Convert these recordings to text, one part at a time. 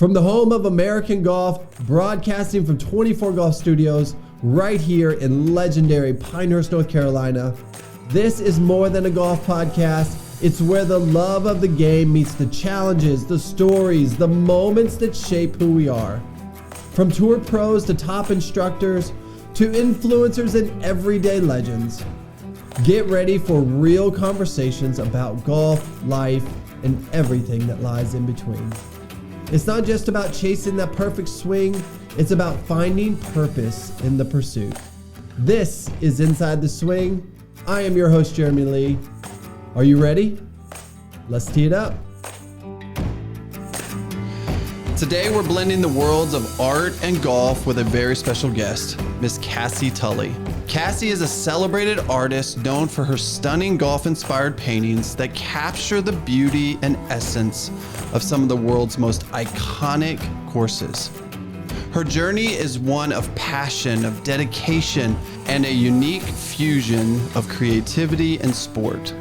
From the home of American golf, broadcasting from 24 Golf Studios, right here in legendary Pinehurst, North Carolina, this is more than a golf podcast. It's where the love of the game meets the challenges, the stories, the moments that shape who we are. From tour pros to top instructors to influencers and everyday legends. Get ready for real conversations about golf, life, and everything that lies in between. It's not just about chasing that perfect swing, it's about finding purpose in the pursuit. This is Inside the Swing. I am your host, Jeremy Lee. Are you ready? Let's tee it up. Today we're blending the worlds of art and golf with a very special guest, Miss Cassy Tully. Cassy is a celebrated artist known for her stunning golf-inspired paintings that capture the beauty and essence of some of the world's most iconic courses. Her journey is one of passion, of dedication, and a unique fusion of creativity and sport.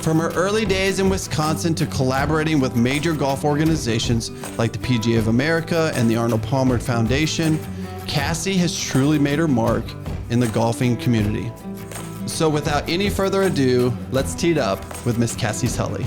From her early days in Wisconsin to collaborating with major golf organizations like the PGA of America and the Arnold Palmer Foundation, Cassy has truly made her mark in the golfing community. So without any further ado, let's tee it up with Miss Cassy Tully.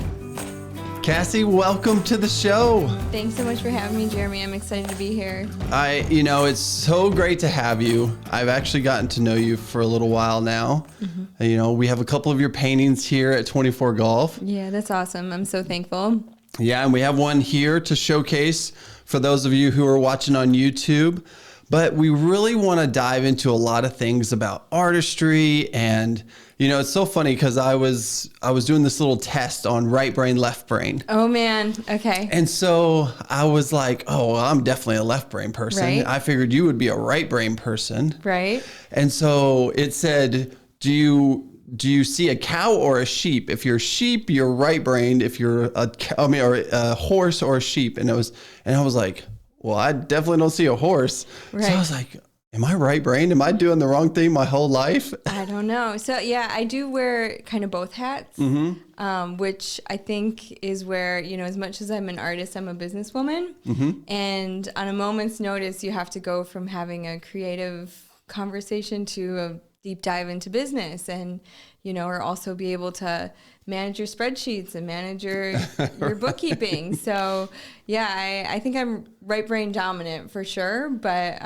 Cassy, welcome to the show. Thanks so much for having me, Jeremy. I'm excited to be here. It's so great to have you. I've actually gotten to know you for a little while now. Mm-hmm. We have a couple of your paintings here at 24 Golf. Yeah, that's awesome. I'm so thankful. Yeah, and we have one here to showcase for those of you who are watching on YouTube. But we really want to dive into a lot of things about artistry. And, it's so funny because I was doing this little test on right brain, left brain. Oh, man. Okay. And so I was like, oh, well, I'm definitely a left brain person. Right. I figured you would be a right brain person. Right. And so it said, do you see a cow or a sheep? If you're a sheep, you're right brained. If you're a horse or a sheep. And I was like, well, I definitely don't see a horse. Right. So I was like, am I right brained? Am I doing the wrong thing my whole life? I don't know. So yeah, I do wear kind of both hats, which I think is where, as much as I'm an artist, I'm a businesswoman. Mm-hmm. And on a moment's notice, you have to go from having a creative conversation to a deep dive into business and, or also be able to manage your spreadsheets and manage your bookkeeping. So yeah, I think I'm right brain dominant for sure, but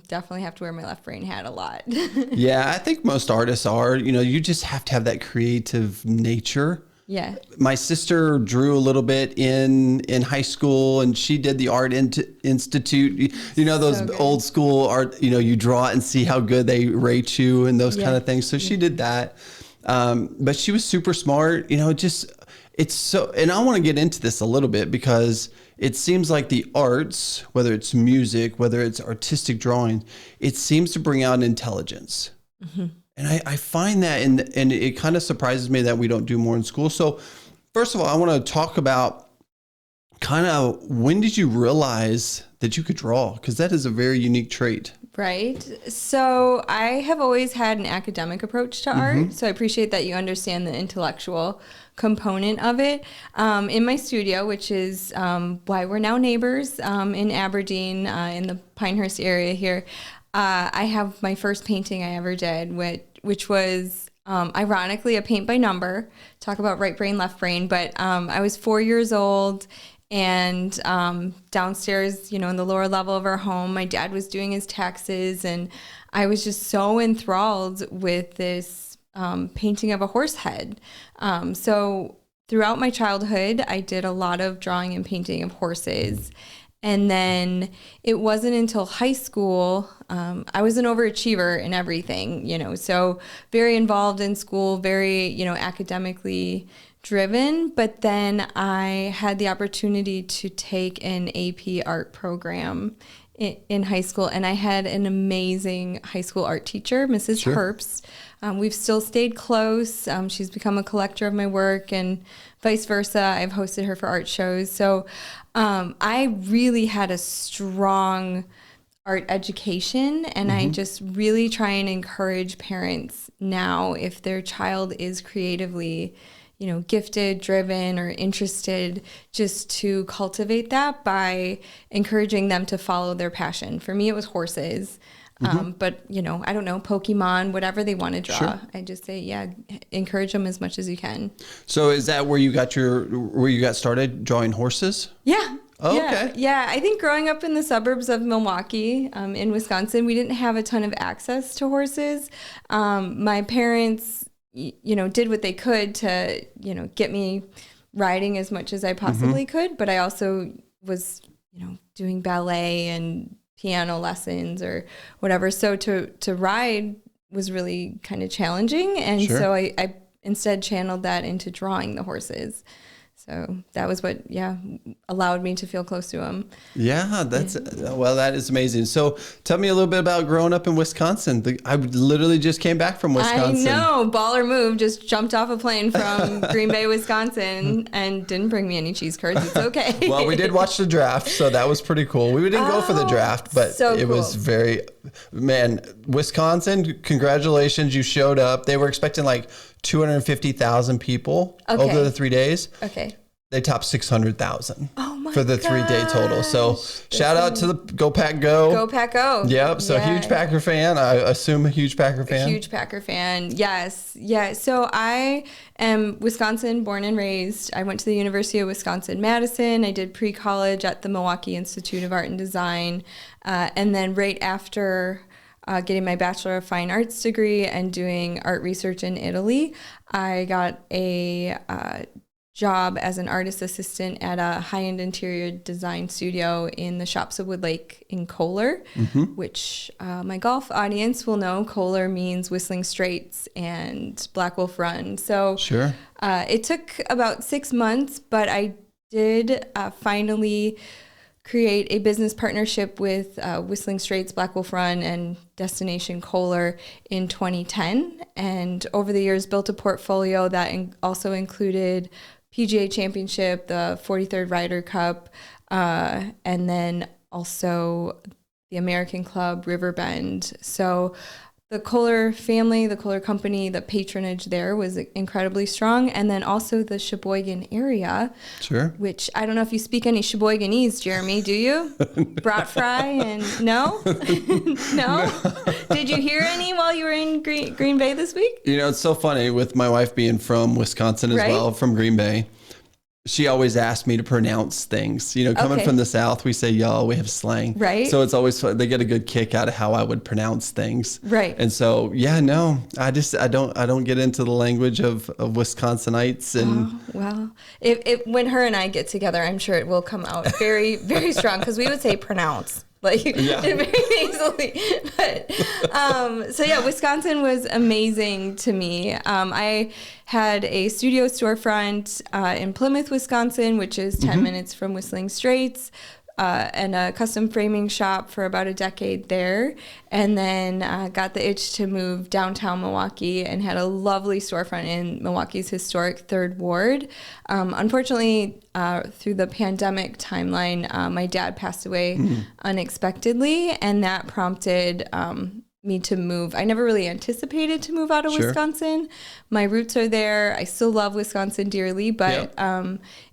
definitely have to wear my left brain hat a lot. Yeah, I think most artists are, you just have to have that creative nature. Yeah. My sister drew a little bit in high school, and she did the Art Institute. Those so old school art, you draw it and see how good they rate you and those kind of things. So she did that. But she was super smart, it's so, and I want to get into this a little bit because it seems like the arts, whether it's music, whether it's artistic drawing, it seems to bring out intelligence. Mm-hmm. And I find that, and it kind of surprises me that we don't do more in school. So first of all, I want to talk about kind of when did you realize that you could draw? Because that is a very unique trait. Right. So I have always had an academic approach to art. So I appreciate that you understand the intellectual component of it. In my studio, which is why we're now neighbors in Aberdeen, in the Pinehurst area here, I have my first painting I ever did, which was ironically a paint by number. Talk about right brain, left brain. But I was 4 years old. And downstairs, in the lower level of our home, my dad was doing his taxes, and I was just so enthralled with this painting of a horse head. So throughout my childhood, I did a lot of drawing and painting of horses. And then it wasn't until high school, I was an overachiever in everything, so very involved in school, very, academically driven, but then I had the opportunity to take an AP art program in high school, and I had an amazing high school art teacher, Mrs. Sure. Herbst. We've still stayed close. She's become a collector of my work, and vice versa. I've hosted her for art shows. So I really had a strong art education, and I just really try and encourage parents now, if their child is creatively gifted, driven, or interested, just to cultivate that by encouraging them to follow their passion. For me, it was horses. But I don't know, Pokemon, whatever they want to draw. Sure. I just say, encourage them as much as you can. So is that where you got started drawing horses? Yeah. Oh, okay. Yeah. I think growing up in the suburbs of Milwaukee, in Wisconsin, we didn't have a ton of access to horses. My parents, did what they could to, get me riding as much as I possibly could. But I also was, doing ballet and piano lessons or whatever. So to ride was really kind of challenging. And so I instead channeled that into drawing the horses. So that was what, allowed me to feel close to them. Yeah, that is amazing. So tell me a little bit about growing up in Wisconsin. I literally just came back from Wisconsin. I know, baller move, just jumped off a plane from Green Bay, Wisconsin, and didn't bring me any cheese curds. It's okay. Well, we did watch the draft, so that was pretty cool. We didn't go for the draft, but it was Wisconsin, congratulations, you showed up. They were expecting like 250,000 people over the 3 days. Okay. They topped 600,000 for the 3 day total. So shout out to the Go Pack Go. Go Pack Go. Yep. So huge Packer fan. I assume a huge Packer fan. A huge Packer fan. Yes. Yeah. So I am Wisconsin born and raised. I went to the University of Wisconsin-Madison. I did pre-college at the Milwaukee Institute of Art and Design. And then right after getting my Bachelor of Fine Arts degree and doing art research in Italy, I got a job as an artist assistant at a high-end interior design studio in the Shops of Wood Lake in Kohler, which my golf audience will know Kohler means Whistling Straits and Black Wolf Run. So it took about 6 months, but I did finally create a business partnership with Whistling Straits, Black Wolf Run, and Destination Kohler in 2010. And over the years, built a portfolio that also included PGA Championship, the 43rd Ryder Cup, and then also the American Club, Riverbend. So the Kohler family, the Kohler company, the patronage there was incredibly strong. And then also the Sheboygan area, which I don't know if you speak any Sheboyganese, Jeremy, do you? Brat fry and no? No? Did you hear any while you were in Green Bay this week? It's so funny with my wife being from Wisconsin as well, from Green Bay. She always asked me to pronounce things. Coming from the South, we say y'all, we have slang. Right. So it's always fun. They get a good kick out of how I would pronounce things. Right. And so, I don't get into the language of Wisconsinites. And when her and I get together, I'm sure it will come out very, very strong, because we would say pronounce. Very easily. But Wisconsin was amazing to me. I had a studio storefront in Plymouth, Wisconsin, which is 10 minutes from Whistling Straits, and a custom framing shop for about a decade there. And then got the itch to move downtown Milwaukee and had a lovely storefront in Milwaukee's historic 3rd Ward. Unfortunately, through the pandemic timeline, my dad passed away unexpectedly, and that prompted me to move. I never really anticipated to move out of Wisconsin. My roots are there. I still love Wisconsin dearly, but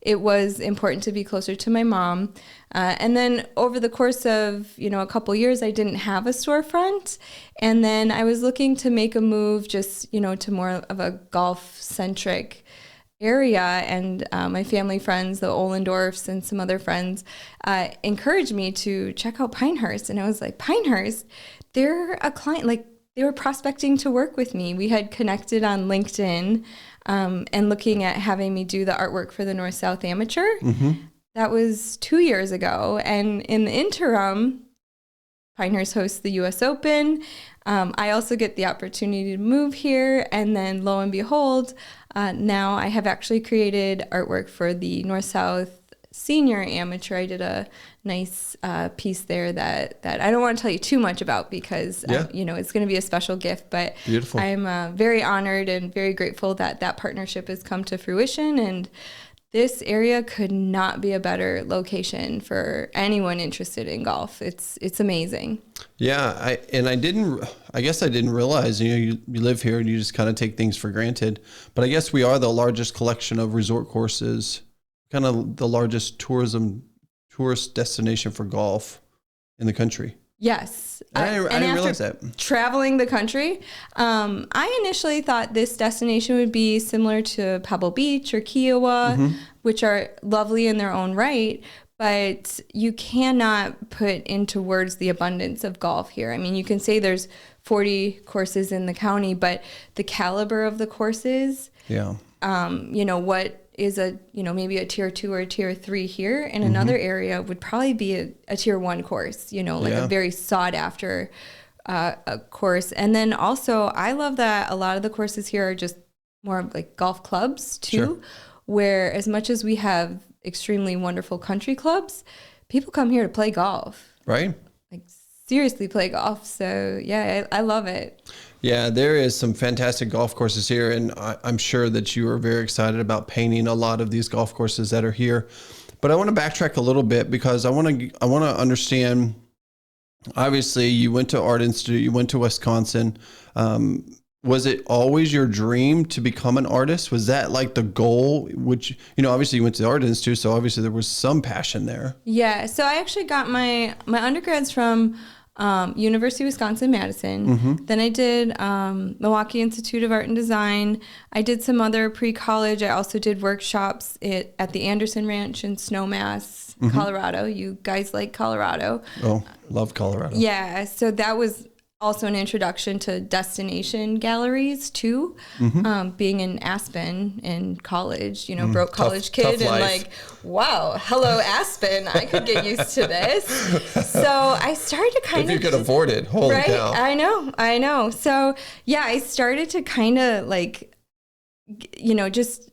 it was important to be closer to my mom. And then over the course of, a couple years, I didn't have a storefront. And then I was looking to make a move just, to more of a golf-centric area. And my family friends, the Ohlendorfs and some other friends, encouraged me to check out Pinehurst. And I was like, Pinehurst? They're a client, they were prospecting to work with me. We had connected on LinkedIn and looking at having me do the artwork for the North-South Amateur. That was 2 years ago. And in the interim, Pinehurst hosts the U.S. Open. I also get the opportunity to move here. And then lo and behold, now I have actually created artwork for the North-South Senior Amateur. I did a nice piece there that I don't want to tell you too much about, because it's going to be a special gift. But beautiful. I'm very honored and very grateful that partnership has come to fruition, and this area could not be a better location for anyone interested in golf. It's amazing. Yeah, I guess I didn't realize, you live here and you just kind of take things for granted. But I guess we are the largest collection of resort courses, kind of the largest tourist destination for golf in the country. Yes. I didn't realize that. Traveling the country, I initially thought this destination would be similar to Pebble Beach or Kiowa, which are lovely in their own right, but you cannot put into words the abundance of golf here. I mean, you can say there's 40 courses in the county, but the caliber of the courses, what is maybe a tier 2 or a tier 3 here in another area would probably be a tier 1 course, a very sought after a course. And then also I love that a lot of the courses here are just more of like golf clubs too, where as much as we have extremely wonderful country clubs, people come here to play golf. Right. Like seriously play golf. So yeah, I love it. Yeah, there is some fantastic golf courses here, and I'm sure that you are very excited about painting a lot of these golf courses that are here. But I want to backtrack a little bit because I want to understand. Obviously, you went to Art Institute, you went to Wisconsin. Was it always your dream to become an artist? Was that like the goal? Which obviously you went to the Art Institute, so obviously there was some passion there. Yeah, so I actually got my undergrads from University of Wisconsin-Madison. Then I did Milwaukee Institute of Art and Design. I did some other pre-college. I also did workshops at the Anderson Ranch in Snowmass, Colorado. You guys like Colorado? Oh, love Colorado. Yeah, so that was also an introduction to destination galleries too. Being in Aspen in college, broke college kid tough and life. like, wow, hello Aspen, I could get used to this. So I started to kind of, if you could afford it, holy cow. I know. So yeah, I started to kind of like, just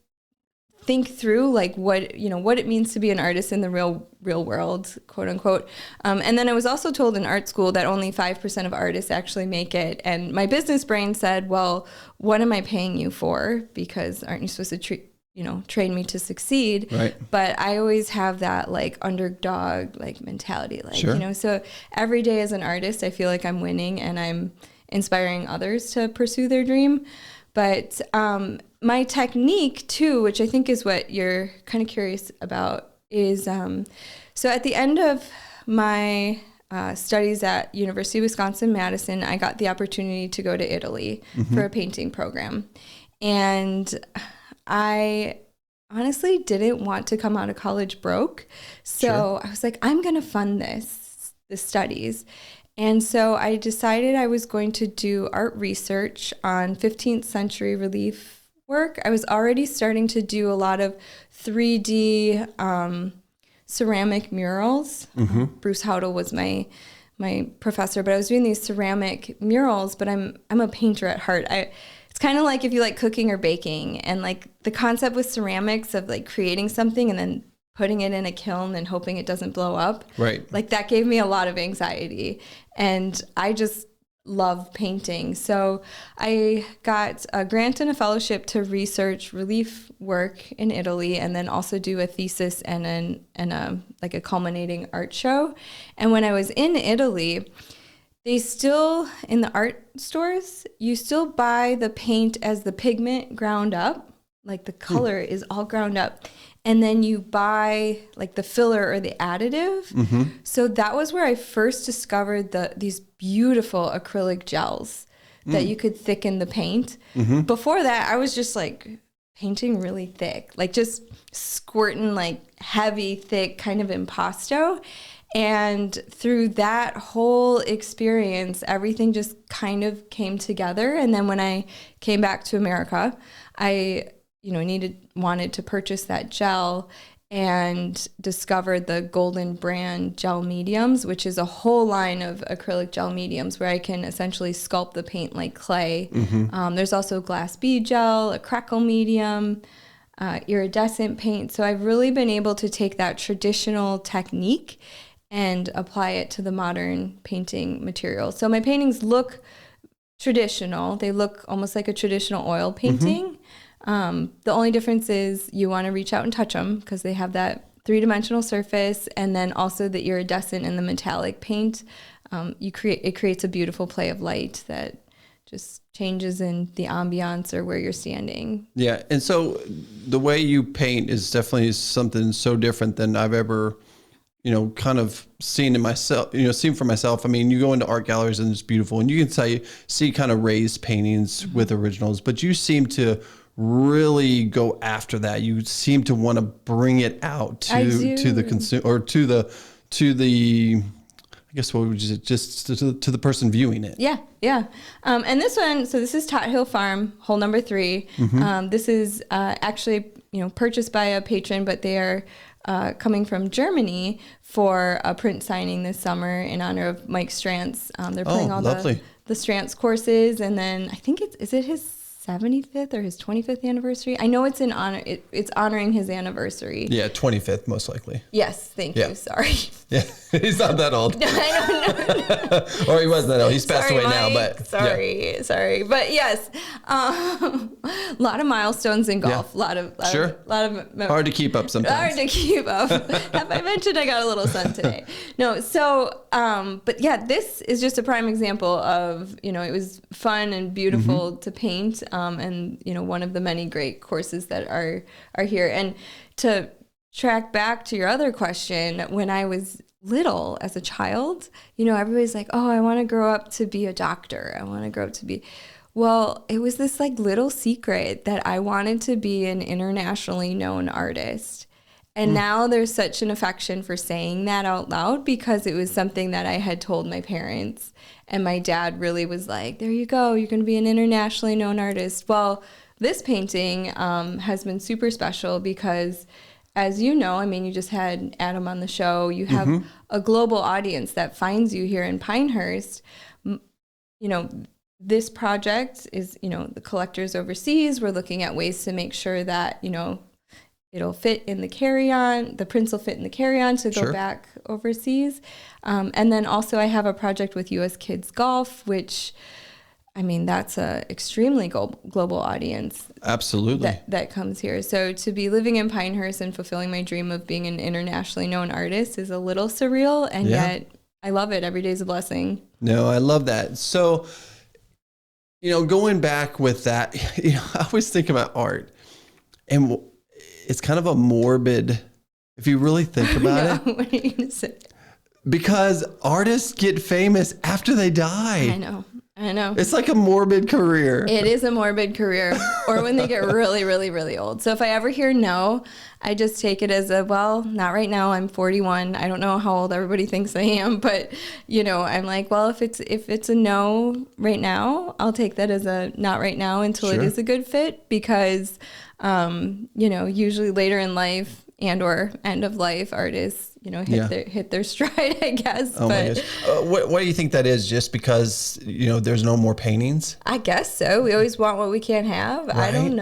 think through like what it means to be an artist in the real world, quote unquote. And then I was also told in art school that only 5% of artists actually make it. And my business brain said, well, what am I paying you for? Because aren't you supposed to train me to succeed? Right. But I always have that like underdog like mentality, like, sure. So every day as an artist, I feel like I'm winning and I'm inspiring others to pursue their dream. But my technique too, which I think is what you're kind of curious about, is so at the end of my studies at University of Wisconsin-Madison, I got the opportunity to go to Italy for a painting program. And I honestly didn't want to come out of college broke. So I was like, I'm going to fund the studies. And so I decided I was going to do art research on 15th century relief work. I was already starting to do a lot of 3D ceramic murals. Bruce Howdle was my professor, but I was doing these ceramic murals, but I'm a painter at heart. It's kind of like if you like cooking or baking, and like the concept with ceramics of like creating something and then putting it in a kiln and hoping it doesn't blow up. Right. Like that gave me a lot of anxiety, and I just love painting. So I got a grant and a fellowship to research relief work in Italy, and then also do a thesis and a culminating art show. And when I was in Italy, they still, in the art stores, you still buy the paint as the pigment ground up, like the color is all ground up. And then you buy like the filler or the additive. So that was where I first discovered these beautiful acrylic gels that you could thicken the paint. Before that, I was just like painting really thick, like just squirting like heavy, thick kind of impasto. And through that whole experience, everything just kind of came together. And then when I came back to America, I wanted to purchase that gel, and discovered the Golden Brand gel mediums, which is a whole line of acrylic gel mediums where I can essentially sculpt the paint like clay. There's also glass bead gel, a crackle medium, iridescent paint. So I've really been able to take that traditional technique and apply it to the modern painting material. So my paintings look traditional. They look almost like a traditional oil painting. The only difference is you want to reach out and touch them because they have that three-dimensional surface, and then also the iridescent and the metallic paint. It creates a beautiful play of light that just changes in the ambiance or where you're standing. Yeah, and so the way you paint is definitely something so different than I've ever, kind of seen for myself. I mean, you go into art galleries and it's beautiful, and you can see kind of raised paintings with originals, but you seem to really go after that. You seem to want to bring it out to the consumer, or to the I guess what would you say, just to the person viewing it. Yeah. And this one, so this is Tot Hill Farm, hole number 3. This is actually, purchased by a patron, but they are coming from Germany for a print signing this summer in honor of Mike Strantz. They're putting all the Strantz courses, and then I think is it his 75th or his 25th anniversary? I know it's in honor. It's honoring his anniversary. Yeah, 25th most likely. Yes, thank you. Sorry. Yeah, he's not that old. I don't know. Or he wasn't that old. He's passed away Mike. now, but sorry. But yes, a lot of milestones in golf. Yeah. Hard to keep up sometimes. Hard to keep up. Have I mentioned I got a little sun today? No. So, but yeah, this is just a prime example of, it was fun and beautiful to paint. And one of the many great courses that are here. And to track back to your other question, when I was little as a child, everybody's like, oh, I want to grow up to be a doctor. I want to grow up to be, well, it was this like little secret that I wanted to be an internationally known artist. And now there's such an affection for saying that out loud because it was something that I had told my parents. And my dad really was like, there you go, you're going to be an internationally known artist. Well, this painting has been super special because, as you know, I mean, you just had Adam on the show. You have a global audience that finds you here in Pinehurst. This project is, the collectors overseas. We're looking at ways to make sure that, it'll fit in the carry-on. The prints will fit in the carry-on to go back overseas. And then also I have a project with U.S. Kids Golf, which, I mean, that's a extremely global audience. Absolutely. That comes here. So to be living in Pinehurst and fulfilling my dream of being an internationally known artist is a little surreal, and yet I love it. Every day is a blessing. No, I love that. So, going back with that, I always think about art, and it's kind of a morbid, if you really think about it. What are you going to say? Because artists get famous after they die. I know. It's like a morbid career. It is a morbid career, or when they get really, really, really old. So if I ever hear no, I just take it as not right now. I'm 41. I don't know how old everybody thinks I am, but I'm like, well, if it's a no right now, I'll take that as a not right now until it is a good fit, because usually later in life and or end of life, artists, hit their stride, I guess. Oh my gosh. What do you think that is? Just because, there's no more paintings? I guess so. We always want what we can't have. Right? I don't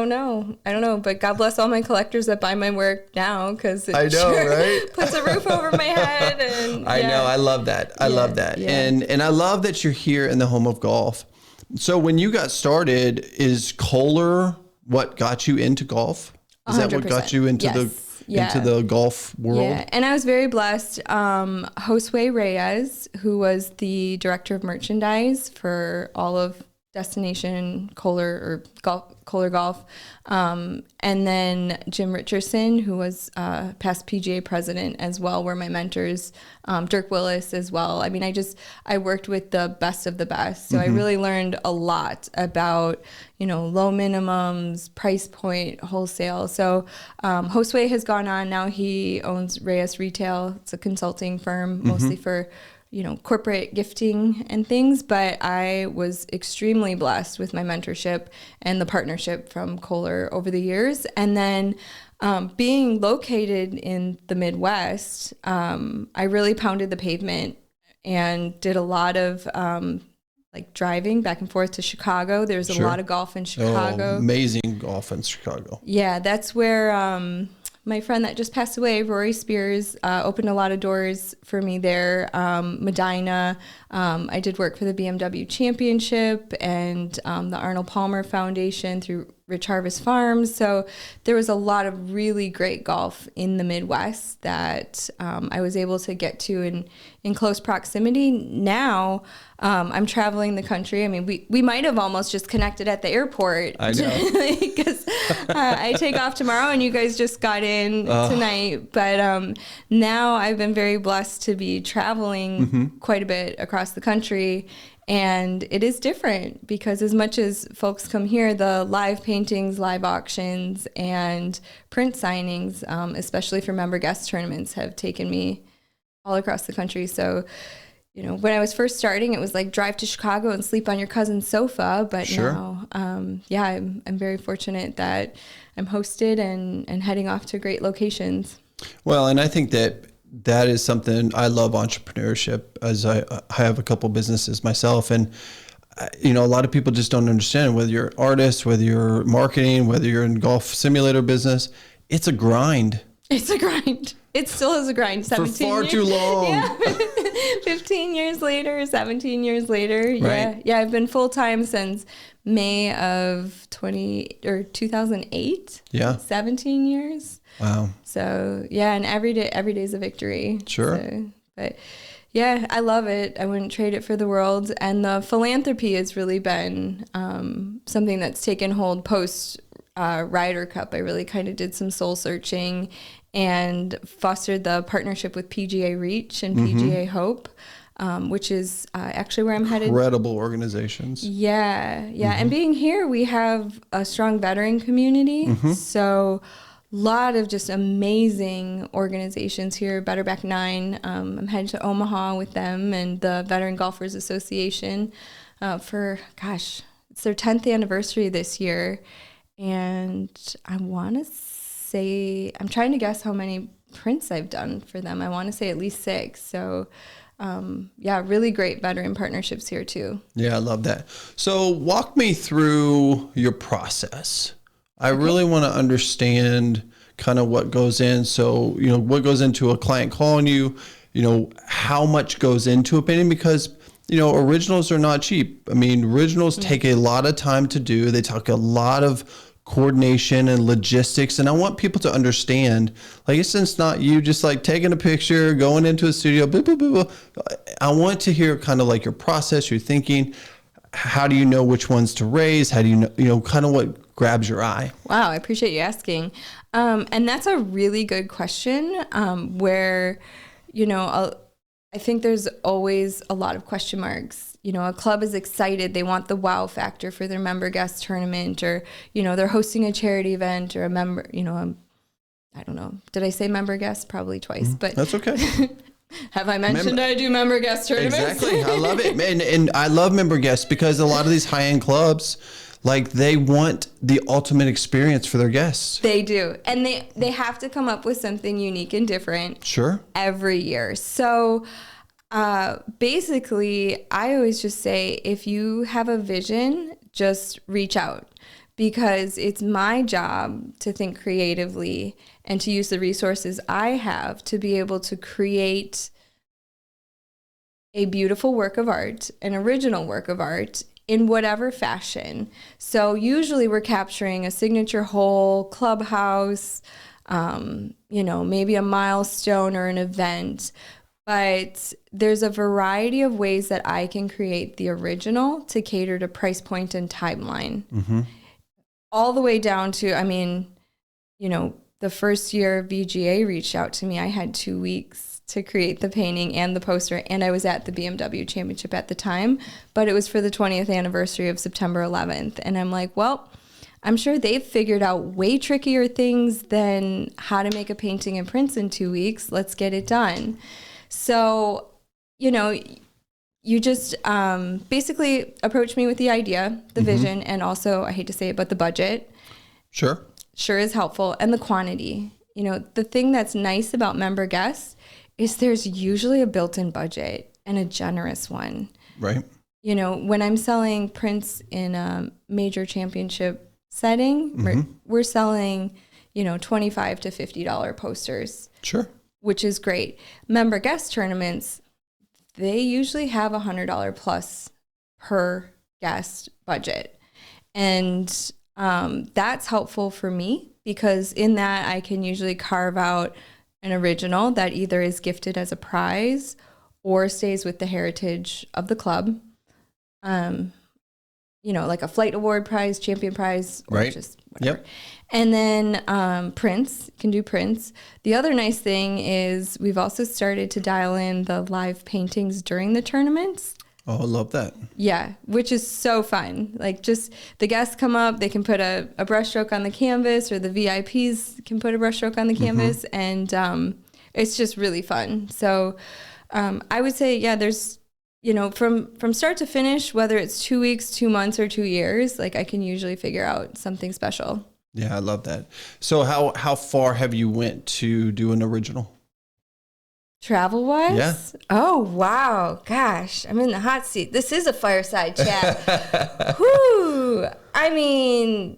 know. But God bless all my collectors that buy my work now, because it right? puts a roof over my head. And I know. I love that. I love that. Yeah. And I love that you're here in the home of golf. So when you got started, is Kohler what got you into golf? Is 100%. That what got you into into the golf world? Yeah, and I was very blessed. Josue Reyes, who was the director of merchandise for all of Destination Kohler Golf, and then Jim Richardson, who was past PGA president as well, were my mentors. Dirk Willis as well. I mean, I worked with the best of the best, so I really learned a lot about low minimums, price point, wholesale. So Josue has gone on now. He owns Reyes Retail. It's a consulting firm mostly for corporate gifting and things, but I was extremely blessed with my mentorship and the partnership from Kohler over the years. And then being located in the Midwest, I really pounded the pavement and did a lot of driving back and forth to Chicago. There's a lot of golf in Chicago. Oh, amazing golf in Chicago. Yeah, that's where my friend that just passed away, Rory Spears, opened a lot of doors for me there. Medina. I did work for the BMW Championship and the Arnold Palmer Foundation through Rich Harvest Farms. So there was a lot of really great golf in the Midwest that I was able to get to in close proximity. Now I'm traveling the country. I mean, we might have almost just connected at the airport. I know. Because I take off tomorrow and you guys just got in tonight. But now I've been very blessed to be traveling quite a bit across the country. And it is different because as much as folks come here, the live paintings, live auctions, and print signings, especially for member guest tournaments, have taken me all across the country. So, you know, when I was first starting, it was like drive to Chicago and sleep on your cousin's sofa. But now, I'm very fortunate that I'm hosted and heading off to great locations. Well, and I think that is something I love entrepreneurship, as I have a couple businesses myself. And, you know, a lot of people just don't understand, whether you're an artist, whether you're marketing, whether you're in golf simulator business, it's a grind. It's a grind. It still is a grind. 17 For far years. too long. Yeah. 15 years later, 17 years later. Right. Yeah. I've been full time since May of 2008. Yeah. 17 years. Wow. So yeah, and every day is a victory. Sure. So, but yeah, I love it. I wouldn't trade it for the world. And the philanthropy has really been something that's taken hold post Ryder Cup. I really kind of did some soul searching and fostered the partnership with PGA Reach and PGA Hope, which is actually where I'm headed. Incredible organizations. Yeah. And being here, we have a strong veteran community. So lot of just amazing organizations here. Better Back Nine. I'm headed to Omaha with them and the Veteran Golfers Association for, it's their 10th anniversary this year. And I want to say, I'm trying to guess how many prints I've done for them. I want to say at least 6. So really great veteran partnerships here too. Yeah, I love that. So walk me through your process. I really want to understand kind of what goes in. So, you know, what goes into a client calling you, you know, how much goes into a painting, because, you know, originals are not cheap. I mean, originals take a lot of time to do. They take a lot of coordination and logistics. And I want people to understand, like, it's not you just like taking a picture, going into a studio, blah, blah, blah, blah. I want to hear kind of like your process, your thinking. How do you know which ones to raise? How do you know, kind of what grabs your eye? Wow, I appreciate you asking. And that's a really good question where, you know, I think there's always a lot of question marks. You know, a club is excited. They want the wow factor for their member guest tournament, or, you know, they're hosting a charity event, or a member, you know, I don't know. Did I say member guest? Probably twice, but that's okay. Have I mentioned I do member guest tournaments? Exactly. I love it. And I love member guests because a lot of these high-end clubs, like, they want the ultimate experience for their guests. They do. And they have to come up with something unique and different. Sure. Every year. So basically, I always just say, if you have a vision, just reach out, because it's my job to think creatively and to use the resources I have to be able to create a beautiful work of art, an original work of art, in whatever fashion. So usually we're capturing a signature hole, clubhouse, you know, maybe a milestone or an event. But there's a variety of ways that I can create the original to cater to price point and timeline. All the way down to, I mean, you know, the first year VGA reached out to me, I had 2 weeks to create the painting and the poster, and I was at the BMW Championship at the time, but it was for the 20th anniversary of September 11th. And I'm like, well, I'm sure they've figured out way trickier things than how to make a painting and prints in 2 weeks. Let's get it done. So, you know, you just basically approach me with the idea, the vision, and also, I hate to say it, but the budget. Sure is helpful, and the quantity. You know, the thing that's nice about member guests is there's usually a built-in budget, and a generous one. Right. You know, when I'm selling prints in a major championship setting, we're selling, you know, $25 to $50 posters. Sure. Which is great. Member guest tournaments, they usually have $100 plus per guest budget. And That's helpful for me because in that I can usually carve out an original that either is gifted as a prize or stays with the heritage of the club. Like a flight award prize, champion prize, or right. just whatever. Yep. And then prints, can do prints. The other nice thing is we've also started to dial in the live paintings during the tournaments. Oh, I love that. Yeah, which is so fun. Like just the guests come up, they can put a brushstroke on the canvas, or the VIPs can put a brushstroke on the canvas, and it's just really fun. So I would say, yeah, there's, from start to finish, whether it's 2 weeks, 2 months, or 2 years, like I can usually figure out something special. Yeah, I love that. So how far have you went to do an original? Travel wise? Yeah. Oh, wow. Gosh, I'm in the hot seat. This is a fireside chat. Whew. I mean,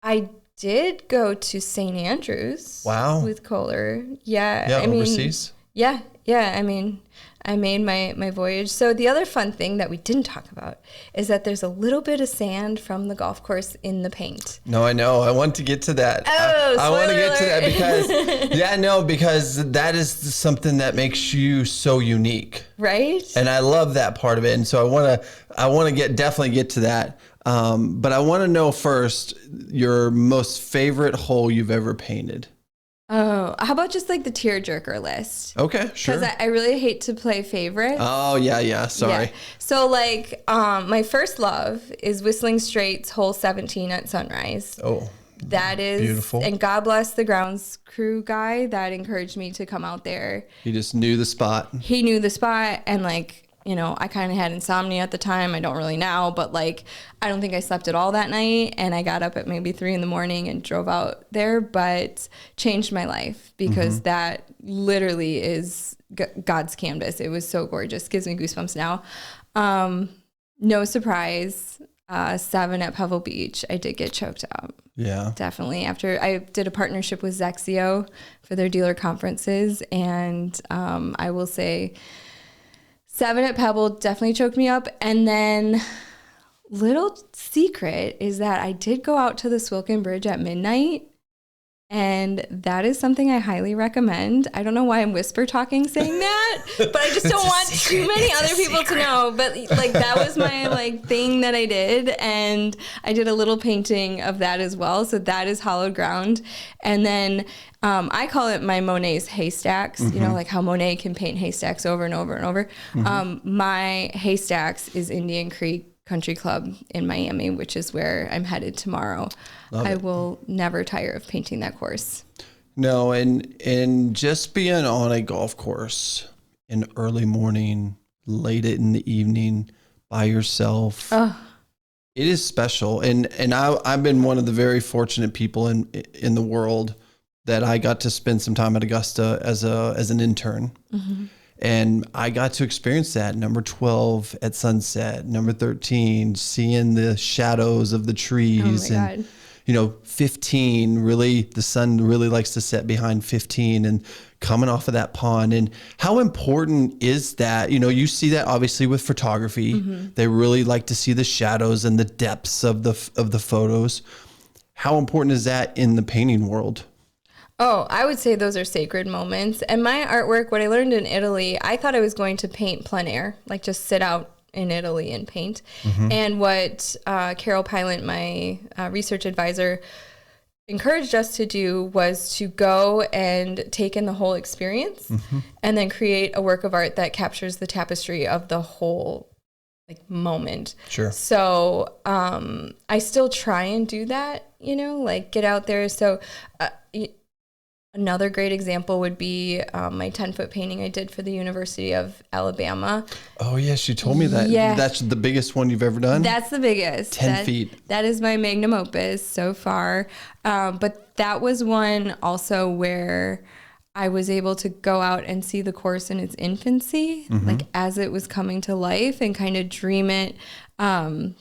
I did go to St. Andrews. Wow. With Kohler. Yeah. Yeah, I mean, overseas? Yeah. I mean, I made my voyage. So the other fun thing that we didn't talk about is that there's a little bit of sand from the golf course in the paint. No, I know. I want to get to that. Oh, I want to get to that alert. because that is something that makes you so unique. Right? And I love that part of it. And so I want to definitely get to that. But I want to know first your most favorite hole you've ever painted. Oh, how about just like the tearjerker list? Okay, sure. Because I really hate to play favorites. Oh, yeah. Sorry. Yeah. So like my first love is Whistling Straits hole 17 at sunrise. Oh, that is beautiful. And God bless the grounds crew guy that encouraged me to come out there. He just knew the spot. He knew the spot, and like, I kind of had insomnia at the time. I don't really now, but like, I don't think I slept at all that night. And I got up at maybe 3 a.m. and drove out there, but changed my life because that literally is God's canvas. It was so gorgeous. Gives me goosebumps now. No surprise. 7 at Pebble Beach. I did get choked up. Yeah. Definitely. After I did a partnership with Zexio for their dealer conferences. And I will say 7 at Pebble definitely choked me up. And then little secret is that I did go out to the Swilken Bridge at midnight. And that is something I highly recommend. I don't know why I'm whisper talking saying that, but I just don't want too many other people to know. But like that was my like thing that I did, and I did a little painting of that as well. So that is hallowed ground. And then I call it my Monet's haystacks. Like how Monet can paint haystacks over and over and over. My haystacks is Indian Creek Country Club in Miami, which is where I'm headed tomorrow. I will never tire of painting that course. No, and just being on a golf course in early morning, late in the evening by yourself, it is special. And I've been one of the very fortunate people in the world that I got to spend some time at Augusta as an intern. And I got to experience that. Number 12 at sunset, number 13, seeing the shadows of the trees. Oh my God. 15, really, the sun really likes to set behind 15 and coming off of that pond. And how important is that? You see that obviously with photography. They really like to see the shadows and the depths of the photos. How important is that in the painting world? Oh, I would say those are sacred moments. And my artwork, what I learned in Italy, I thought I was going to paint plein air, like just sit out in Italy and paint. And what Carol Pilot, my research advisor, encouraged us to do was to go and take in the whole experience and then create a work of art that captures the tapestry of the whole moment. Sure. So I still try and do that, like get out there. So another great example would be my 10-foot painting I did for the University of Alabama. Oh, yes. You told me that. Yeah. That's the biggest one you've ever done? That's the biggest. 10 feet. That is my magnum opus so far. But that was one also where I was able to go out and see the course in its infancy, like as it was coming to life, and kind of dream it. And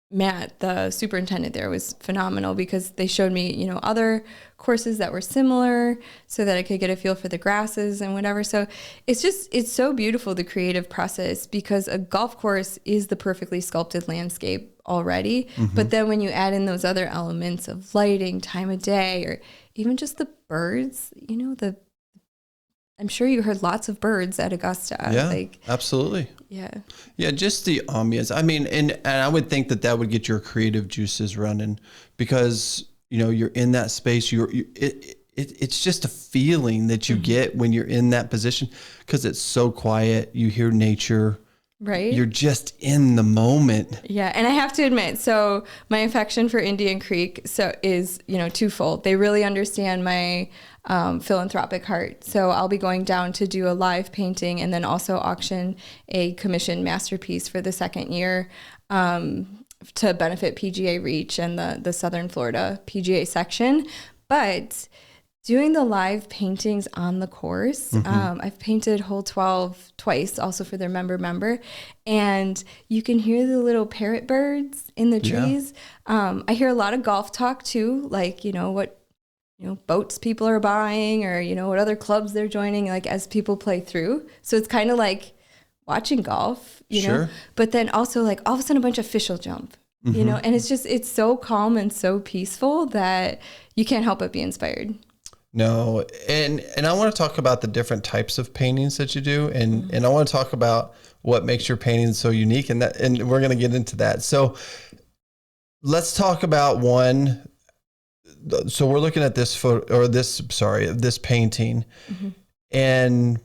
Matt, the superintendent there, was phenomenal because they showed me, you know, other courses that were similar so that I could get a feel for the grasses and whatever. So it's so beautiful, the creative process, because a golf course is the perfectly sculpted landscape already. But then when you add in those other elements of lighting, time of day, or even just the birds, you know, I'm sure you heard lots of birds at Augusta. Yeah, absolutely. Yeah. Yeah, just the ambience. I mean, and I would think that would get your creative juices running because, you know, you're in that space. It's just a feeling that you get when you're in that position because it's so quiet. You hear nature. Right. You're just in the moment. Yeah. And I have to admit, so my affection for Indian Creek is, you know, twofold. They really understand my philanthropic heart. So I'll be going down to do a live painting and then also auction a commissioned masterpiece for the second year to benefit PGA Reach and the Southern Florida PGA section. But doing the live paintings on the course, I've painted hole 12 twice, also for their member, and you can hear the little parrot birds in the trees. Yeah. I hear a lot of golf talk too, like, you know, what, you know, boats people are buying or, you know, what other clubs they're joining, like as people play through. So it's kind of like watching golf, you know, but then also like all of a sudden a bunch of fish will jump, you know, and it's so calm and so peaceful that you can't help but be inspired. No. And I want to talk about the different types of paintings that you do. And I want to talk about what makes your paintings so unique, and we're going to get into that. So let's talk about one. So we're looking at this this painting, and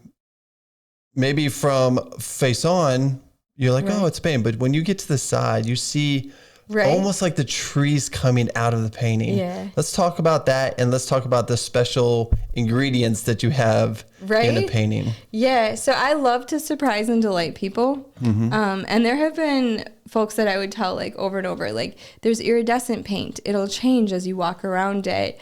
maybe from face on, you're like, oh, it's paint. But when you get to the side, you see almost like the trees coming out of the painting. Yeah. Let's talk about that, and let's talk about the special ingredients that you have in a painting. Yeah. So I love to surprise and delight people. And there have been folks that I would tell like over and over, like there's iridescent paint. It'll change as you walk around it.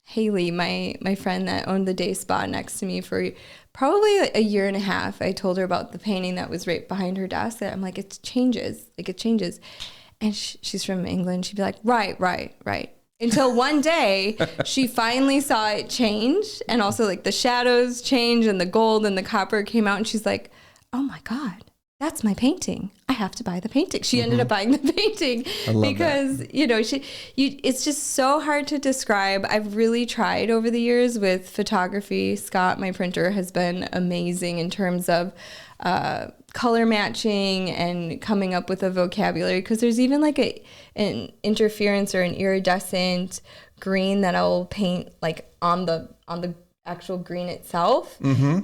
Haley, my friend that owned the day spa next to me for probably a year and a half, I told her about the painting that was right behind her desk. That I'm like, it changes. And she's from England. She'd be like, right. Until one day she finally saw it change, and also like the shadows change and the gold and the copper came out, and she's like, oh my God, that's my painting. I have to buy the painting. She ended up buying the painting because that. You know, it's just so hard to describe. I've really tried over the years with photography. Scott, my printer, has been amazing in terms of color matching and coming up with a vocabulary, because there's even like an interference or an iridescent green that I'll paint like on the actual green itself.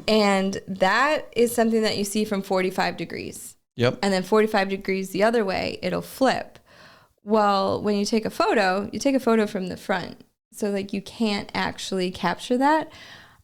And that is something that you see from 45 degrees. Yep. And then 45 degrees the other way, it'll flip. Well, when you take a photo from the front. So like you can't actually capture that.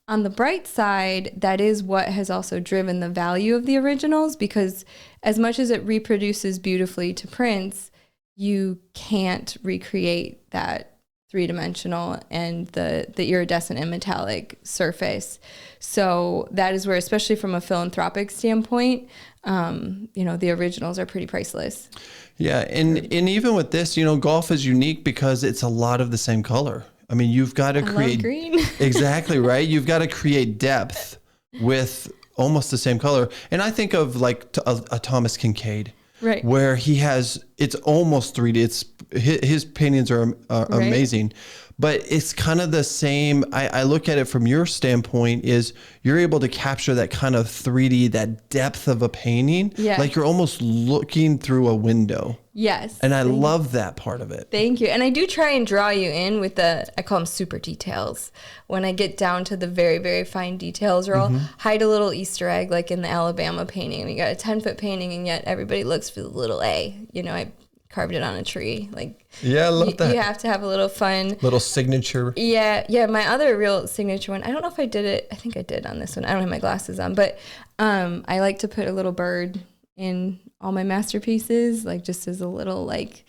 On the bright side, that is what has also driven the value of the originals, because as much as it reproduces beautifully to prints, you can't recreate that three-dimensional and the iridescent and metallic surface. So that is where, especially from a philanthropic standpoint, you know, the originals are pretty priceless. Yeah, and even with this, you know, golf is unique because it's a lot of the same color. I mean, you've got to create green. Exactly, right? You've got to create depth with almost the same color. And I think of like a Thomas Kincaid, right, where it's almost 3D. It's his paintings are amazing, but it's kind of the same. I look at it from your standpoint is you're able to capture that kind of 3D, that depth of a painting. Yeah. Like you're almost looking through a window. Yes. And I love that part of it. Thank you. And I do try and draw you in with I call them super details. When I get down to the very, very fine details, or I'll hide a little Easter egg, like in the Alabama painting. We got a 10-foot painting, and yet everybody looks for the little A. You know, I carved it on a tree. Like, yeah, I love that. You have to have a little fun. Little signature. Yeah. My other real signature one, I don't know if I did it. I think I did on this one. I don't have my glasses on, but I like to put a little bird in all my masterpieces, like just as a little, like,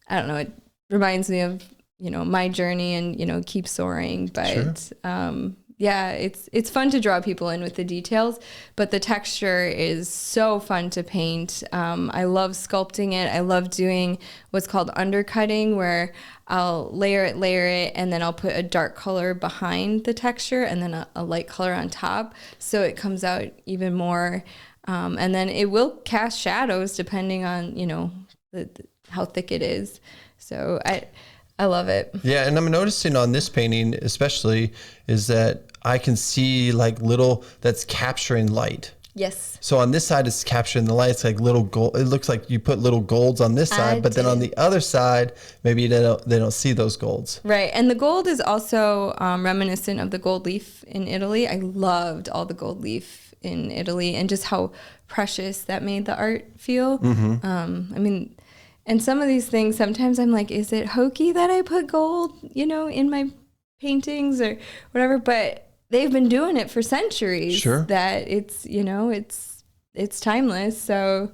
I don't know, it reminds me of, you know, my journey and, you know, keep soaring. But Yeah, it's fun to draw people in with the details, but the texture is so fun to paint. I love sculpting it. I love doing what's called undercutting, where I'll layer it, and then I'll put a dark color behind the texture and then a light color on top, so it comes out even more. And then it will cast shadows depending on, how thick it is. So I love it. Yeah, and I'm noticing on this painting especially is that I can see like that's capturing light. Yes. So on this side, it's capturing the light. It's like little gold. It looks like you put little golds on this side, but then on the other side, maybe they don't see those golds. Right, and the gold is also reminiscent of the gold leaf in Italy. I loved all the gold leaf in Italy and just how precious that made the art feel. And some of these things, sometimes I'm like, is it hokey that I put gold, in my paintings or whatever? But they've been doing it for centuries. Sure. That it's, it's timeless. So,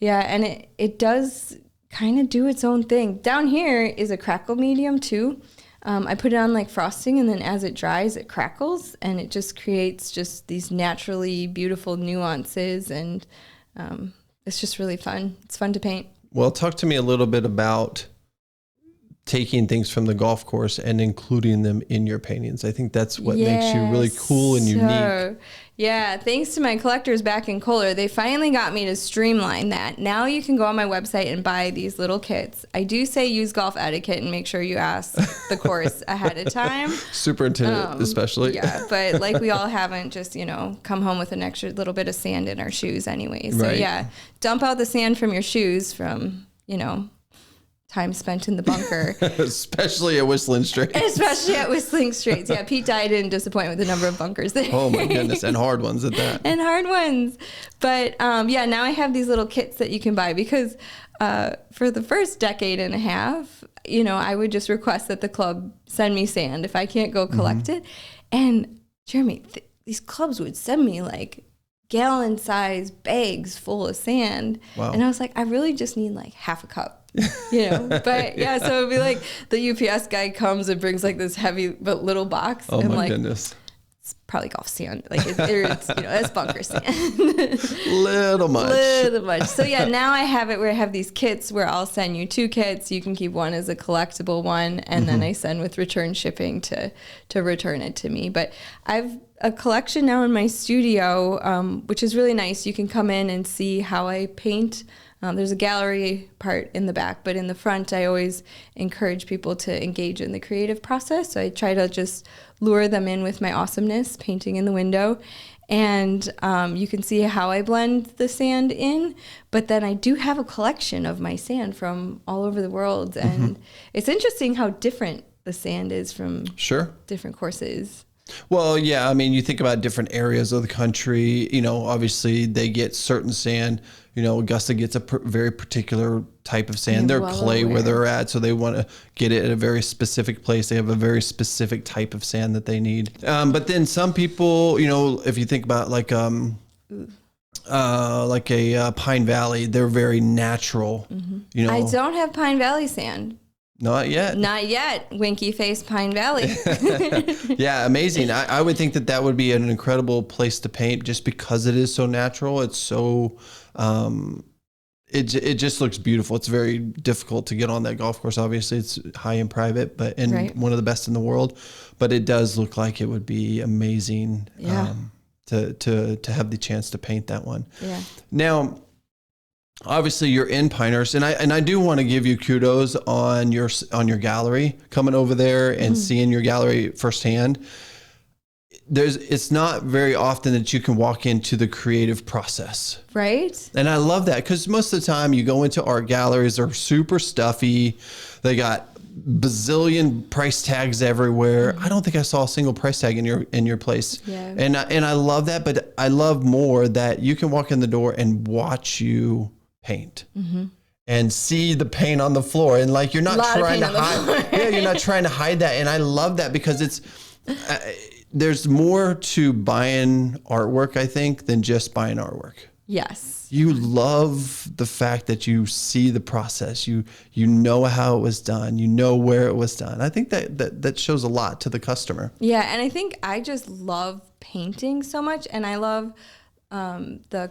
yeah, and it does kind of do its own thing. Down here is a crackle medium too. I put it on like frosting, and then as it dries, it crackles, and it just creates just these naturally beautiful nuances, and it's just really fun. It's fun to paint. Well, talk to me a little bit about taking things from the golf course and including them in your paintings. I think that's what makes you really cool and unique. Yeah, thanks to my collectors back in Kohler, they finally got me to streamline that. Now you can go on my website and buy these little kits. I do say use golf etiquette and make sure you ask the course ahead of time. Superintendent especially. Yeah, but like we all haven't just, come home with an extra little bit of sand in our shoes anyway. So right. Yeah, dump out the sand from your shoes from, time spent in the bunker. Especially at Whistling Straits. Especially at Whistling Straits. Yeah, Pete died in disappointment with the number of bunkers there. Oh my goodness, and hard ones at that. And hard ones. But now I have these little kits that you can buy because for the first decade and a half, I would just request that the club send me sand if I can't go collect it. And Jeremy, these clubs would send me like gallon-sized bags full of sand. Wow. And I was like, I really just need like half a cup. But yeah, so it'd be like the UPS guy comes and brings like this heavy but little box. Oh and my like, goodness. It's probably golf sand. Like it's it's bunker sand. Little much. So yeah, now I have it where I have these kits where I'll send you 2 kits. You can keep one as a collectible one, and then I send with return shipping to return it to me. But I've a collection now in my studio, which is really nice. You can come in and see how I paint. There's a gallery part in the back, but in the front, I always encourage people to engage in the creative process. So I try to just lure them in with my awesomeness, painting in the window. And you can see how I blend the sand in. But then I do have a collection of my sand from all over the world. And it's interesting how different the sand is from different courses. Well, yeah, I mean, you think about different areas of the country, obviously they get certain sand. Augusta gets a very particular type of sand. They're clay where they're at, so they want to get it at a very specific place. They have a very specific type of sand that they need. But then some people, if you think about like a Pine Valley, they're very natural. I don't have Pine Valley sand. Not yet. Not yet. Winky face Pine Valley. Yeah, amazing. I would think that would be an incredible place to paint just because it is so natural. It's so, it just looks beautiful. It's very difficult to get on that golf course. Obviously, it's high and private, but one of the best in the world. But it does look like it would be amazing to have the chance to paint that one. Yeah. Now, obviously you're in Pinehurst, and I do want to give you kudos on your gallery, coming over there and seeing your gallery firsthand. It's not very often that you can walk into the creative process. Right. And I love that because most of the time you go into art galleries, they're super stuffy. They got bazillion price tags everywhere. I don't think I saw a single price tag in your place. Yeah. And I love that, but I love more that you can walk in the door and watch you paint and see the paint on the floor, and like you're not trying to hide. You're not trying to hide that, and I love that because it's there's more to buying artwork, I think, than just buying artwork. Yes. You love the fact that you see the process. You know how it was done. You know where it was done. I think that shows a lot to the customer. Yeah, and I think I just love painting so much, and I love the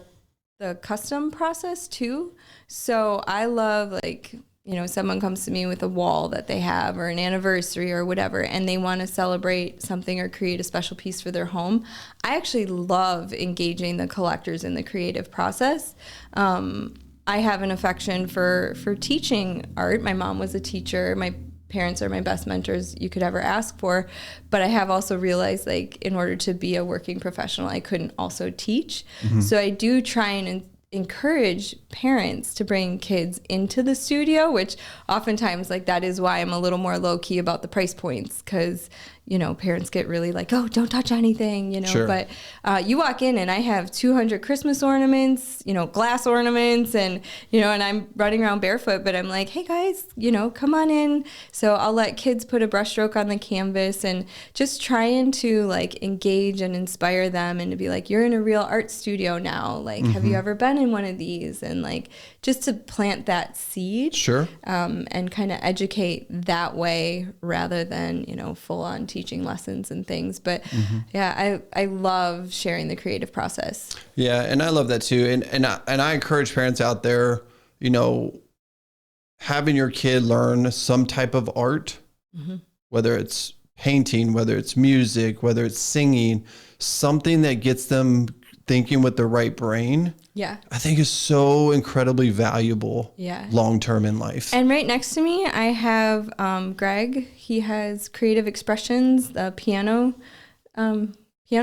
custom process too. So I love, like, you know, someone comes to me with a wall that they have or an anniversary or whatever, and they want to celebrate something or create a special piece for their home. I actually love engaging the collectors in the creative process. I have an affection for teaching art. My mom was a teacher. My parents are my best mentors you could ever ask for. But I have also realized, like, in order to be a working professional, I couldn't also teach. So I do try and encourage parents to bring kids into the studio, which oftentimes, like, that is why I'm a little more low key about the price points, because, you know, parents get really like, oh, don't touch anything, you know. Sure. But you walk in and I have 200 Christmas ornaments, you know, glass ornaments, and, you know, and I'm running around barefoot, but I'm like, hey guys, you know, come on in. So I'll let kids put a brushstroke on the canvas and just trying to, like, engage and inspire them, and to be like, you're in a real art studio now. Like, have you ever been in one of these? And, like, just to plant that seed. Sure. And kind of educate that way, rather than, you know, full on teaching lessons and things. But yeah, I love sharing the creative process. Yeah, and I love that too. And I encourage parents out there, you know, having your kid learn some type of art, whether it's painting, whether it's music, whether it's singing, something that gets them thinking with the right brain. Yeah. I think is so incredibly valuable. Yeah. Long-term in life. And right next to me, I have Greg. He has Creative Expressions, the piano